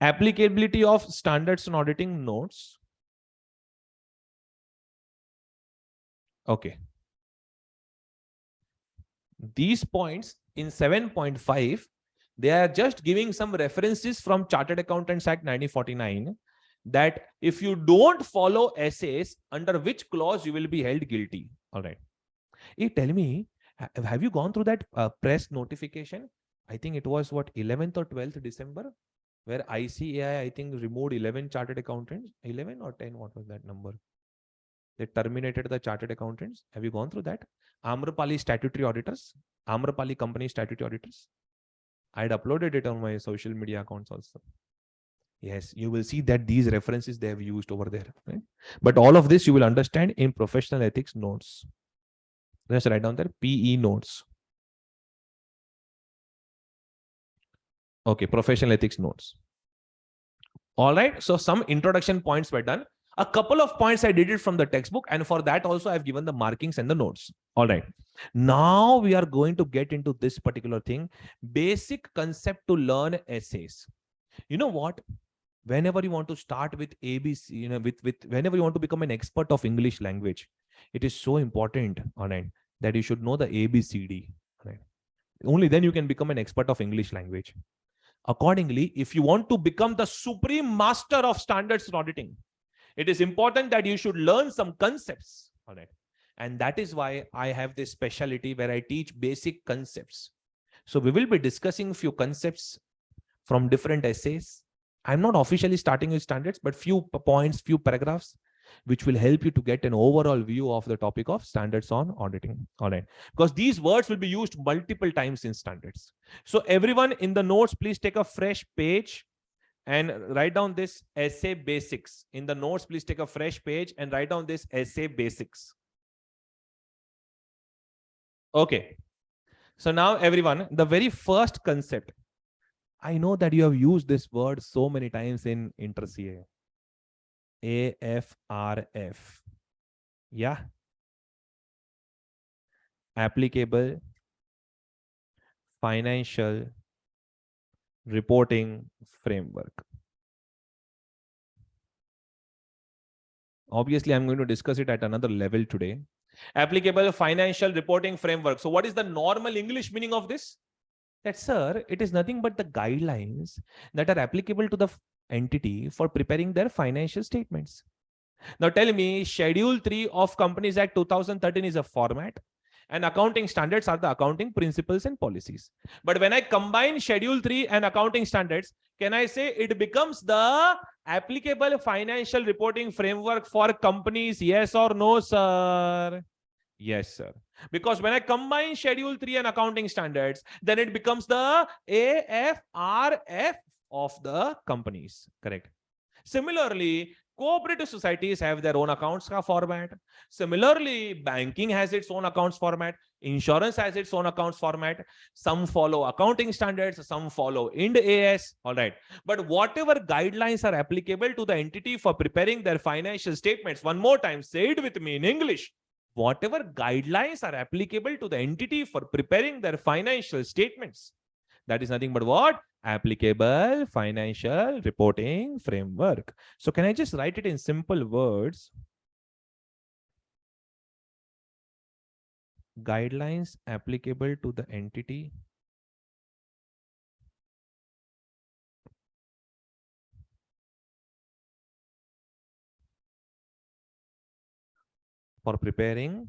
Speaker 1: Applicability of standards and auditing notes. Okay. These points in 7.5, they are just giving some references from Chartered Accountants Act 1949 that if you don't follow essays, under which clause you will be held guilty. All right. Hey, tell me, have you gone through that press notification? I think it was what, 11th or 12th December, where ICAI, I think, removed 11 chartered accountants. 11 or 10, what was that number? They terminated the chartered accountants. Have you gone through that? Amrapali statutory auditors, Amrapali company statutory auditors. I had uploaded it on my social media accounts also. Yes, you will see that these references they have used over there. Right? But all of this you will understand in professional ethics notes. Just write down there PE notes. Okay, professional ethics notes. All right, so some introduction points were done. A couple of points I did it from the textbook, and for that also I've given the markings and the notes. All right, now we are going to get into this particular thing, basic concept to learn essays. You know what? Whenever you want to start with ABC, whenever you want to become an expert of English language, it is so important, all right, that you should know the ABCD. Right? Only then you can become an expert of English language. Accordingly, if you want to become the supreme master of standards in auditing, it is important that you should learn some concepts. All right. And that is why I have this specialty where I teach basic concepts. So we will be discussing a few concepts from different essays. I'm not officially starting with standards, but few points, few paragraphs, which will help you to get an overall view of the topic of standards on auditing. All right. Because these words will be used multiple times in standards. So everyone in the notes, please take a fresh page and write down this essay basics. In the notes, please take a fresh page and write down this essay basics. Okay. So now everyone, the very first concept, I know that you have used this word so many times in inter-CA. AFRF. Yeah. Applicable Financial Reporting Framework. Obviously, I'm going to discuss it at another level today. Applicable Financial Reporting Framework. So what is the normal English meaning of this? That, sir, it is nothing but the guidelines that are applicable to the entity for preparing their financial statements. Now tell me, Schedule 3 of Companies Act 2013 is a format, and accounting standards are the accounting principles and policies. But when I combine Schedule 3 and accounting standards, can I say it becomes the applicable financial reporting framework for companies? Yes or no, sir? Yes, sir. Because when I combine Schedule 3 and accounting standards, then it becomes the AFRF of the companies. Correct. Similarly, cooperative societies have their own accounts format. Similarly, banking has its own accounts format. Insurance has its own accounts format. Some follow accounting standards, some follow Ind AS. All right. But whatever guidelines are applicable to the entity for preparing their financial statements, one more time, say it with me in English. Whatever guidelines are applicable to the entity for preparing their financial statements, that is nothing but what? Applicable Financial Reporting Framework. So can I just write it in simple words? Guidelines applicable to the entity for preparing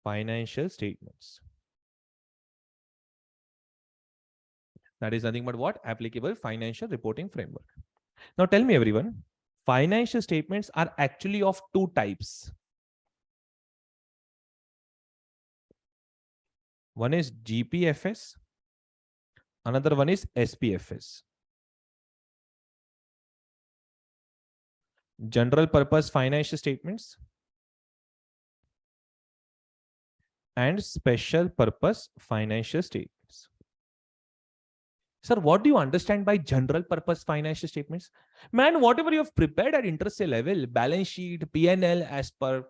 Speaker 1: financial statements. That is nothing but what? Applicable Financial Reporting Framework. Now tell me everyone, financial statements are actually of two types. One is GPFS, another one is SPFS. General purpose financial statements and special purpose financial statements. Sir, what do you understand by general purpose financial statements? Man, whatever you have prepared at inter-CA level, balance sheet, P&L as per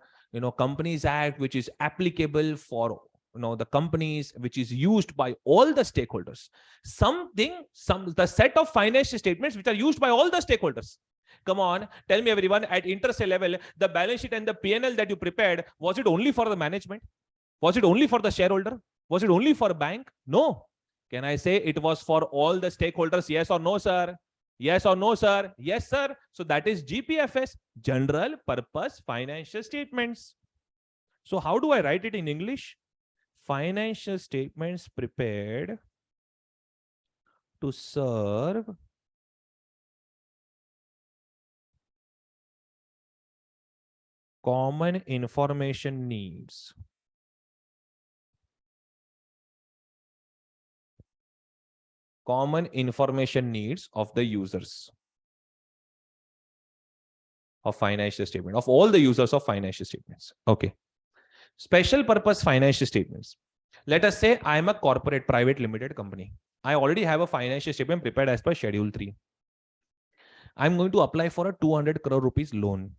Speaker 1: Companies Act, which is applicable for the companies, which is used by all the stakeholders. The set of financial statements which are used by all the stakeholders. Come on, tell me everyone, at inter-CA level, the balance sheet and the P&L that you prepared, was it only for the management? Was it only for the shareholder? Was it only for a bank? No. Can I say it was for all the stakeholders? Yes or no, sir? Yes or no, sir? Yes, sir. So that is GPFS, General Purpose Financial Statements. So how do I write it in English? Financial statements prepared to serve common information needs. Common information needs of the users of financial statement, of all the users of financial statements. Okay. Special purpose financial statements. Let us say I am a corporate private limited company. I already have a financial statement prepared as per Schedule 3. I'm going to apply for a 200 crore rupees loan.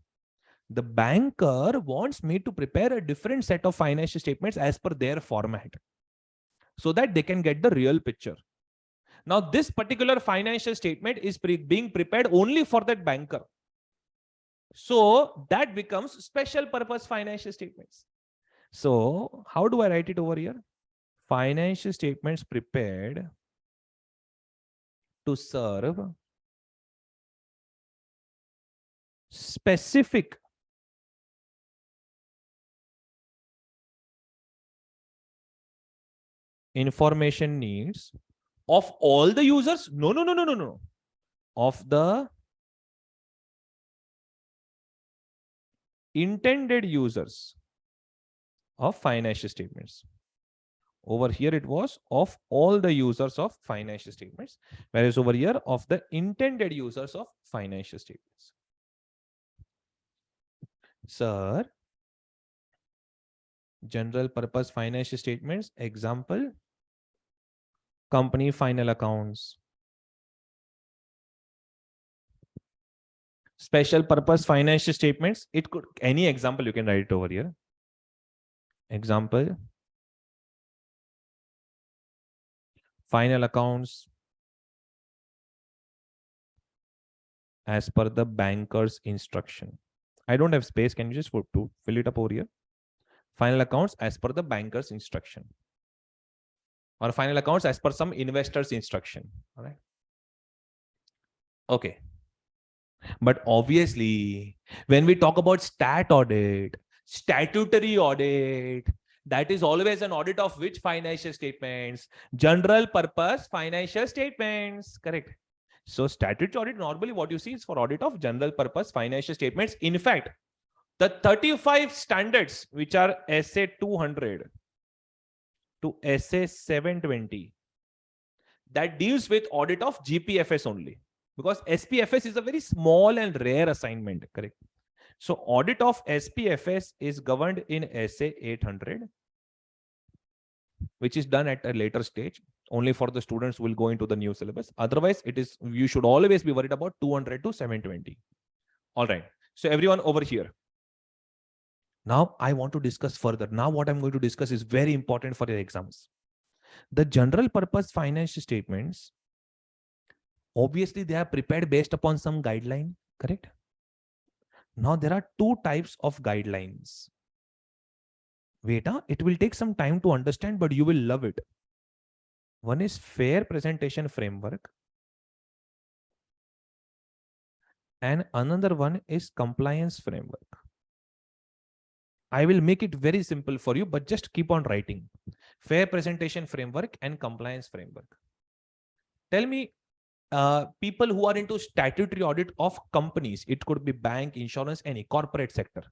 Speaker 1: The banker wants me to prepare a different set of financial statements as per their format so that they can get the real picture. Now, this particular financial statement is being prepared only for that banker. So that becomes special purpose financial statements. So how do I write it over here? Financial statements prepared to serve specific information needs Of all the users? No. Of the intended users of financial statements. Over here, it was of all the users of financial statements, whereas over here, of the intended users of financial statements. Sir, general purpose financial statements, example, company final accounts. Special purpose financial statements, it could, any example you can write it over here. Example, final accounts as per the banker's instruction. I don't have space. Can you just put to fill it up over here? Final accounts as per the banker's instruction. Or final accounts as per some investor's instruction. All right. Okay. But obviously, when we talk about stat audit, statutory audit, that is always an audit of which financial statements? General purpose financial statements. Correct. So statutory audit, normally what you see is for audit of general purpose financial statements. In fact, the 35 standards, which are SA 200 to SA 720, that deals with audit of GPFS only. Because SPFS is a very small and rare assignment, correct? So audit of SPFS is governed in SA 800, which is done at a later stage. Only for the students who will go into the new syllabus. Otherwise, it is, you should always be worried about 200 to 720. All right. So everyone over here. Now I want to discuss further. Now what I'm going to discuss is very important for your exams. The general purpose financial statements, obviously they are prepared based upon some guideline, correct? Now there are two types of guidelines. Wait, it will take some time to understand, but you will love it. One is fair presentation framework, and another one is compliance framework. I will make it very simple for you, but just keep on writing. Fair presentation framework and compliance framework. Tell me, people who are into statutory audit of companies, it could be bank, insurance, any corporate sector.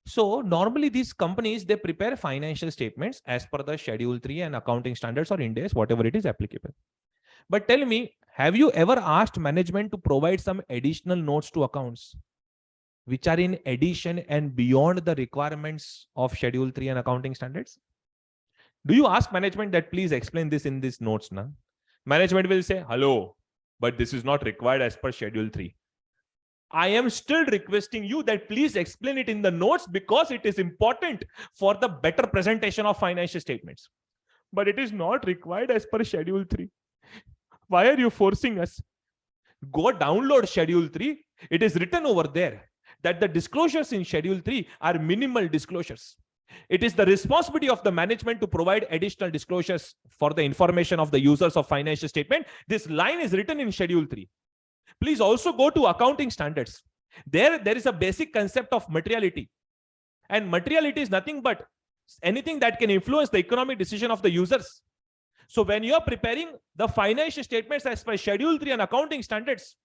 Speaker 1: So normally these companies, they prepare financial statements as per the Schedule 3 and accounting standards or Ind AS, whatever it is applicable. But tell me, have you ever asked management to provide some additional notes to accounts, which are in addition and beyond the requirements of Schedule 3 and accounting standards? Do you ask management that please explain this in these notes? Na? Management will say, hello, but this is not required as per Schedule 3. I am still requesting you that please explain it in the notes because it is important for the better presentation of financial statements. But it is not required as per Schedule 3. Why are you forcing us? Go download Schedule 3. It is written over there that the disclosures in Schedule 3 are minimal disclosures. It is the responsibility of the management to provide additional disclosures for the information of the users of financial statement. This line is written in Schedule 3. Please also go to accounting standards. There is a basic concept of materiality. And materiality is nothing but anything that can influence the economic decision of the users. So when you are preparing the financial statements as per Schedule 3 and accounting standards,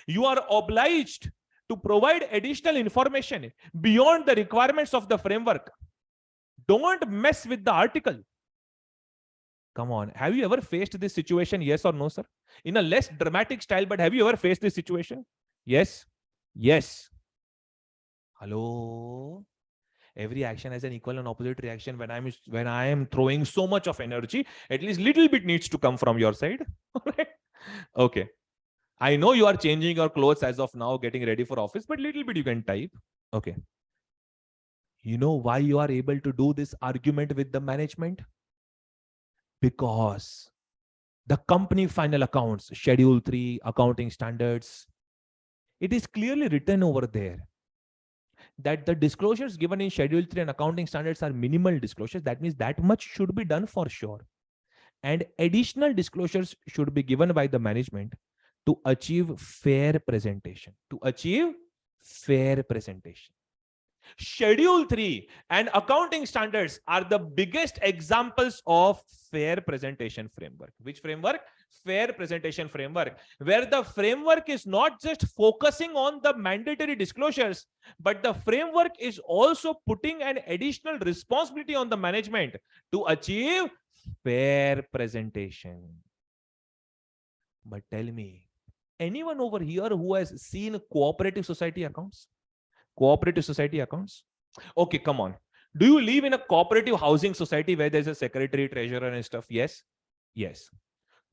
Speaker 1: you are obliged to provide additional information beyond the requirements of the framework. Don't mess with the article. Come on. Have you ever faced this situation? Yes or no, sir? In a less dramatic style, but have you ever faced this situation? Yes. Yes. Hello. Every action has an equal and opposite reaction. When I am throwing so much of energy, at least little bit needs to come from your side. Okay. I know you are changing your clothes as of now, getting ready for office, but little bit you can type. Okay. You know why you are able to do this argument with the management? Because the company final accounts, Schedule 3, accounting standards, it is clearly written over there that the disclosures given in Schedule 3 and accounting standards are minimal disclosures. That means that much should be done for sure. And additional disclosures should be given by the management to achieve fair presentation. To achieve fair presentation. Schedule 3 and accounting standards are the biggest examples of fair presentation framework. Which framework? Fair presentation framework, where the framework is not just focusing on the mandatory disclosures, but the framework is also putting an additional responsibility on the management to achieve fair presentation. But tell me, anyone over here who has seen cooperative society accounts? Cooperative society accounts? Okay, come on. Do you live in a cooperative housing society where there's a secretary, treasurer, and stuff? Yes. Yes.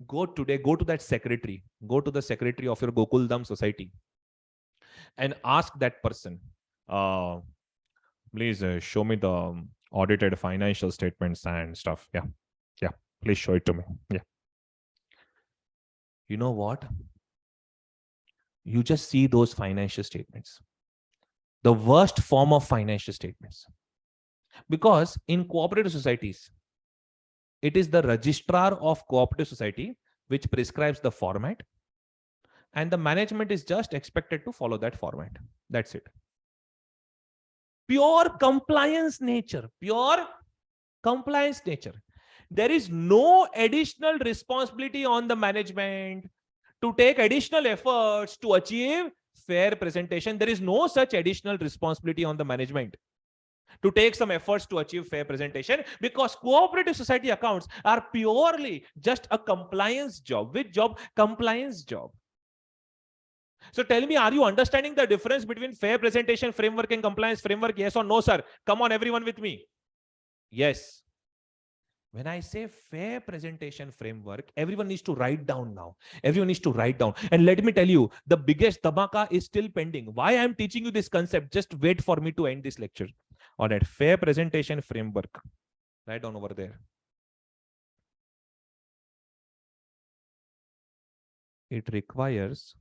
Speaker 1: Go to that secretary, go to the secretary of your Gokuldam society and ask that person, please show me the audited financial statements and stuff. Yeah. Yeah. Please show it to me. Yeah. You know what? You just see those financial statements. The worst form of financial statements. Because in cooperative societies, it is the registrar of cooperative society which prescribes the format, and the management is just expected to follow that format. That's it. Pure compliance nature. Pure compliance nature. There is no additional responsibility on the management to take additional efforts to achieve fair presentation. There is no such additional responsibility on the management to take some efforts to achieve fair presentation, because cooperative society accounts are purely just a compliance job. Which job? Compliance job. So tell me, are you understanding the difference between fair presentation framework and compliance framework? Yes or no, sir? Come on, everyone with me. Yes. When I say fair presentation framework, everyone needs to write down now. Everyone needs to write down. And let me tell you, the biggest dhamaka is still pending. Why I'm teaching you this concept? Just wait for me to end this lecture. All right, fair presentation framework. Write down over there. It requires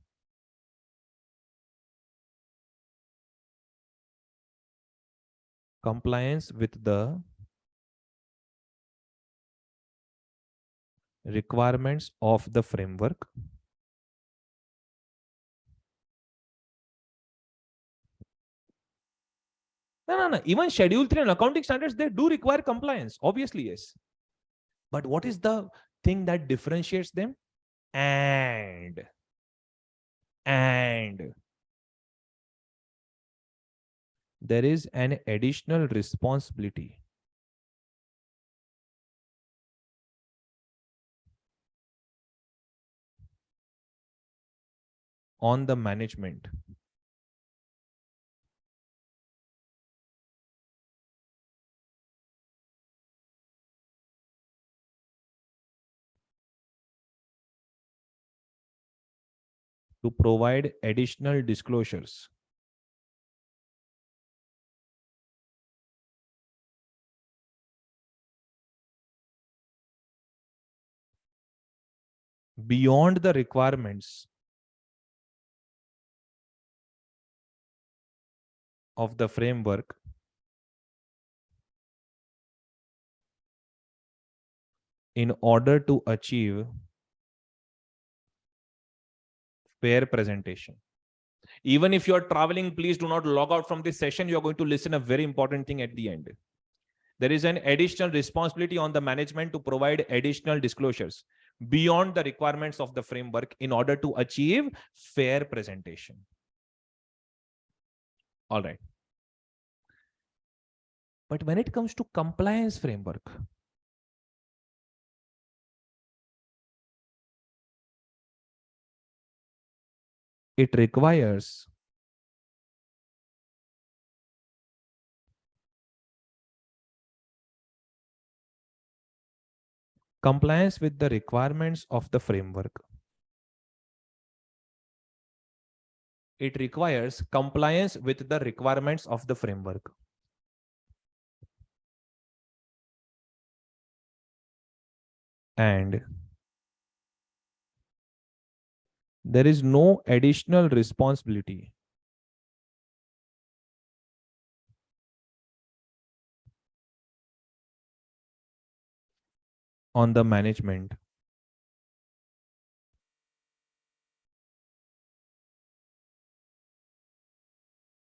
Speaker 1: compliance with the requirements of the framework No. Even Schedule 3 and accounting standards, they do require compliance. Obviously, yes. But what is the thing that differentiates them? And there is an additional responsibility on the management to provide additional disclosures beyond the requirements of the framework in order to achieve fair presentation. Even if you're traveling, please do not log out from this session. You're going to listen a very important thing at the end. There is an additional responsibility on the management to provide additional disclosures beyond the requirements of the framework in order to achieve fair presentation. All right. But when it comes to compliance framework, it requires compliance with the requirements of the framework. It requires compliance with the requirements of the framework. And there is no additional responsibility on the management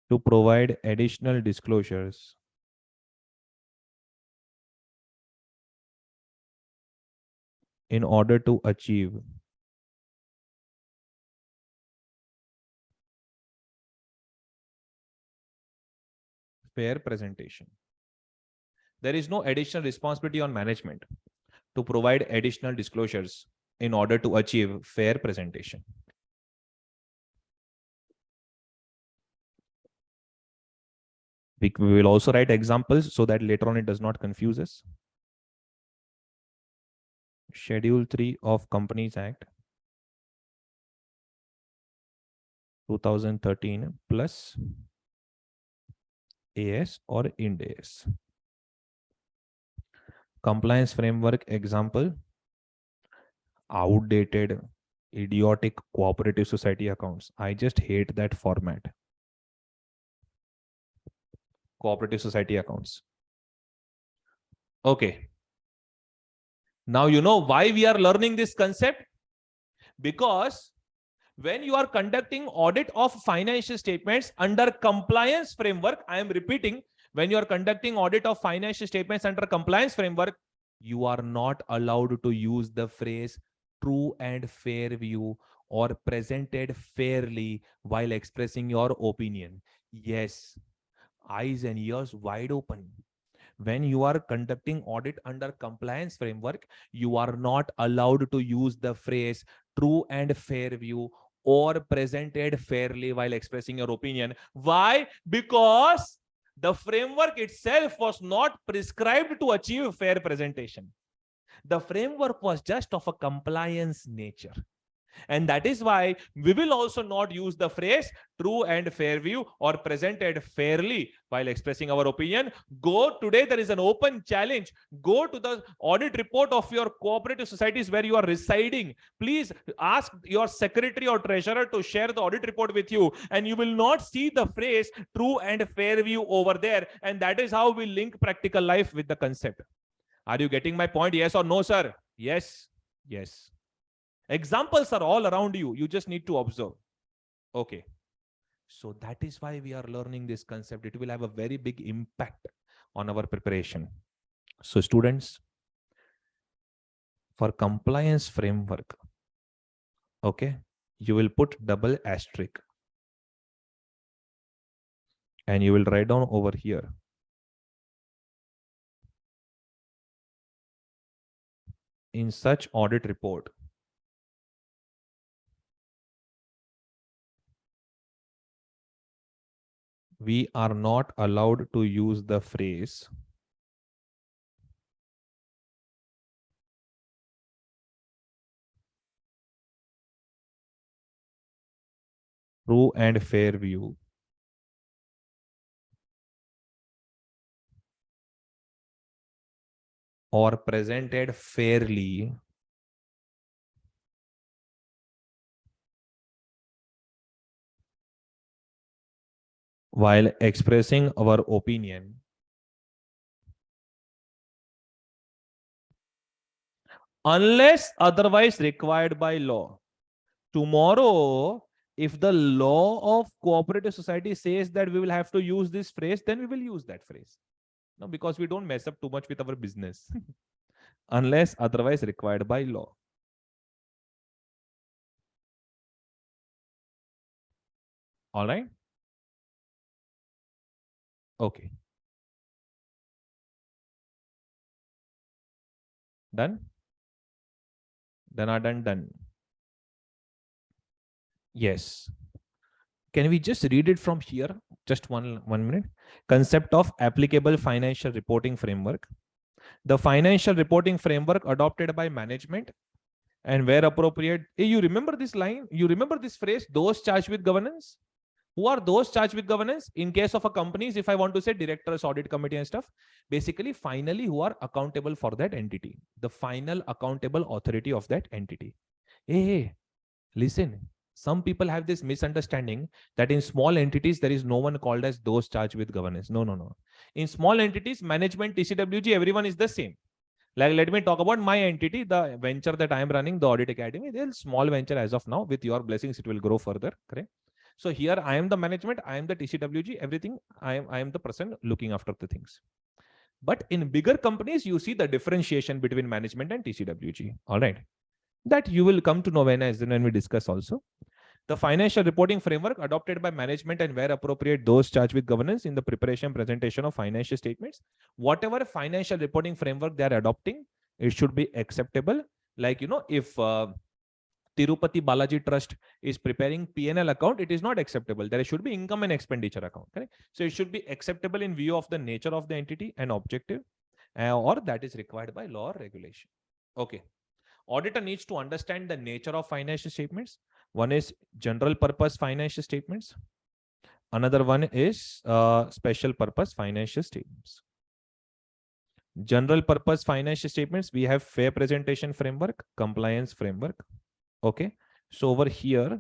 Speaker 1: to provide additional disclosures in order to achieve fair presentation. There is no additional responsibility on management to provide additional disclosures in order to achieve fair presentation. We will also write examples so that later on it does not confuse us. Schedule 3 of Companies Act 2013 plus AS or Ind AS. Compliance framework example: outdated, idiotic cooperative society accounts. I just hate that format. Cooperative society accounts. Okay. Now you know why we are learning this concept? Because when you are conducting audit of financial statements under compliance framework, I am repeating, when you are conducting audit of financial statements under compliance framework, you are not allowed to use the phrase true and fair view or presented fairly while expressing your opinion. Yes, eyes and ears wide open. When you are conducting audit under compliance framework, you are not allowed to use the phrase true and fair view or presented fairly while expressing your opinion. Why? Because the framework itself was not prescribed to achieve fair presentation. The framework was just of a compliance nature. And that is why we will also not use the phrase true and fair view or presented fairly while expressing our opinion. Today there is an open challenge. Go to the audit report of your cooperative societies where you are residing. Please ask your secretary or treasurer to share the audit report with you, and you will not see the phrase true and fair view over there. And that is how we link practical life with the concept. Are you getting my point? Yes or no, sir? Yes. Yes. Examples are all around you. You just need to observe. Okay. So that is why we are learning this concept. It will have a very big impact on our preparation. So students, for compliance framework, okay, you will put double asterisk and you will write down over here. In such audit report, we are not allowed to use the phrase true and fair view or presented fairly while expressing our opinion unless otherwise required by law. Tomorrow, if the law of cooperative society says that we will have to use this phrase, then we will use that phrase. No, because we don't mess up too much with our business. Unless otherwise required by law. All right. Okay. Done. Done. Yes. Can we just read it from here? Just one minute. Concept of applicable financial reporting framework. The financial reporting framework adopted by management and where appropriate. Hey, you remember this line? You remember this phrase, those charged with governance? Who are those charged with governance? In case of a companies, if I want to say directors, audit committee and stuff, basically finally who are accountable for that entity, the final accountable authority of that entity. Hey, listen, some people have this misunderstanding that in small entities, there is no one called as those charged with governance. No. In small entities, management, TCWG, everyone is the same. Like, let me talk about my entity, the venture that I am running, the Audit Academy. They're a small venture as of now. With your blessings, it will grow further. Correct? So here I am the management, I am the TCWG, everything. I am the person looking after the things. But in bigger companies, you see the differentiation between management and TCWG. All right. That you will come to know when we discuss also. The financial reporting framework adopted by management and where appropriate, those charged with governance in the preparation presentation of financial statements. Whatever financial reporting framework they are adopting, it should be acceptable. Like, if Tirupati Balaji Trust is preparing P&L account, it is not acceptable. There should be income and expenditure account. Correct? So it should be acceptable in view of the nature of the entity and objective, or that is required by law or regulation. Okay. Auditor needs to understand the nature of financial statements. One is general purpose financial statements. Another one is special purpose financial statements. General purpose financial statements, we have fair presentation framework, compliance framework. Okay. So over here,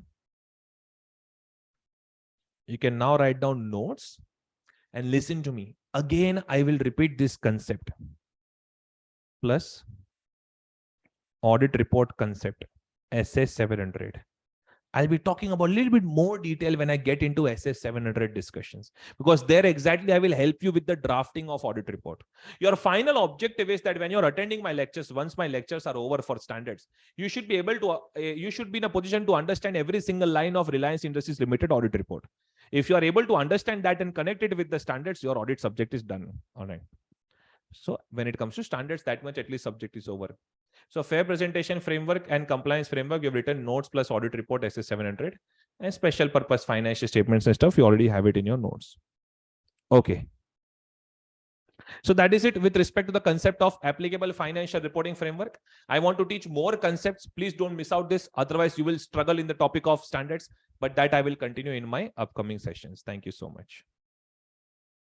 Speaker 1: you can now write down notes and listen to me. Again, I will repeat this concept. Plus audit report concept, SS 700. I'll be talking about a little bit more detail when I get into SS 700 discussions, because there exactly I will help you with the drafting of audit report. Your final objective is that when you're attending my lectures, once my lectures are over for standards, you should be able to, you should be in a position to understand every single line of Reliance Industries Limited audit report. If you are able to understand that and connect it with the standards, your audit subject is done. All right. So when it comes to standards, that much at least subject is over. So fair presentation framework and compliance framework, you've written notes plus audit report SS 700, and special purpose financial statements and stuff, you already have it in your notes. Okay. So that is it with respect to the concept of applicable financial reporting framework. I want to teach more concepts. Please don't miss out this. Otherwise, you will struggle in the topic of standards, but that I will continue in my upcoming sessions. Thank you so much.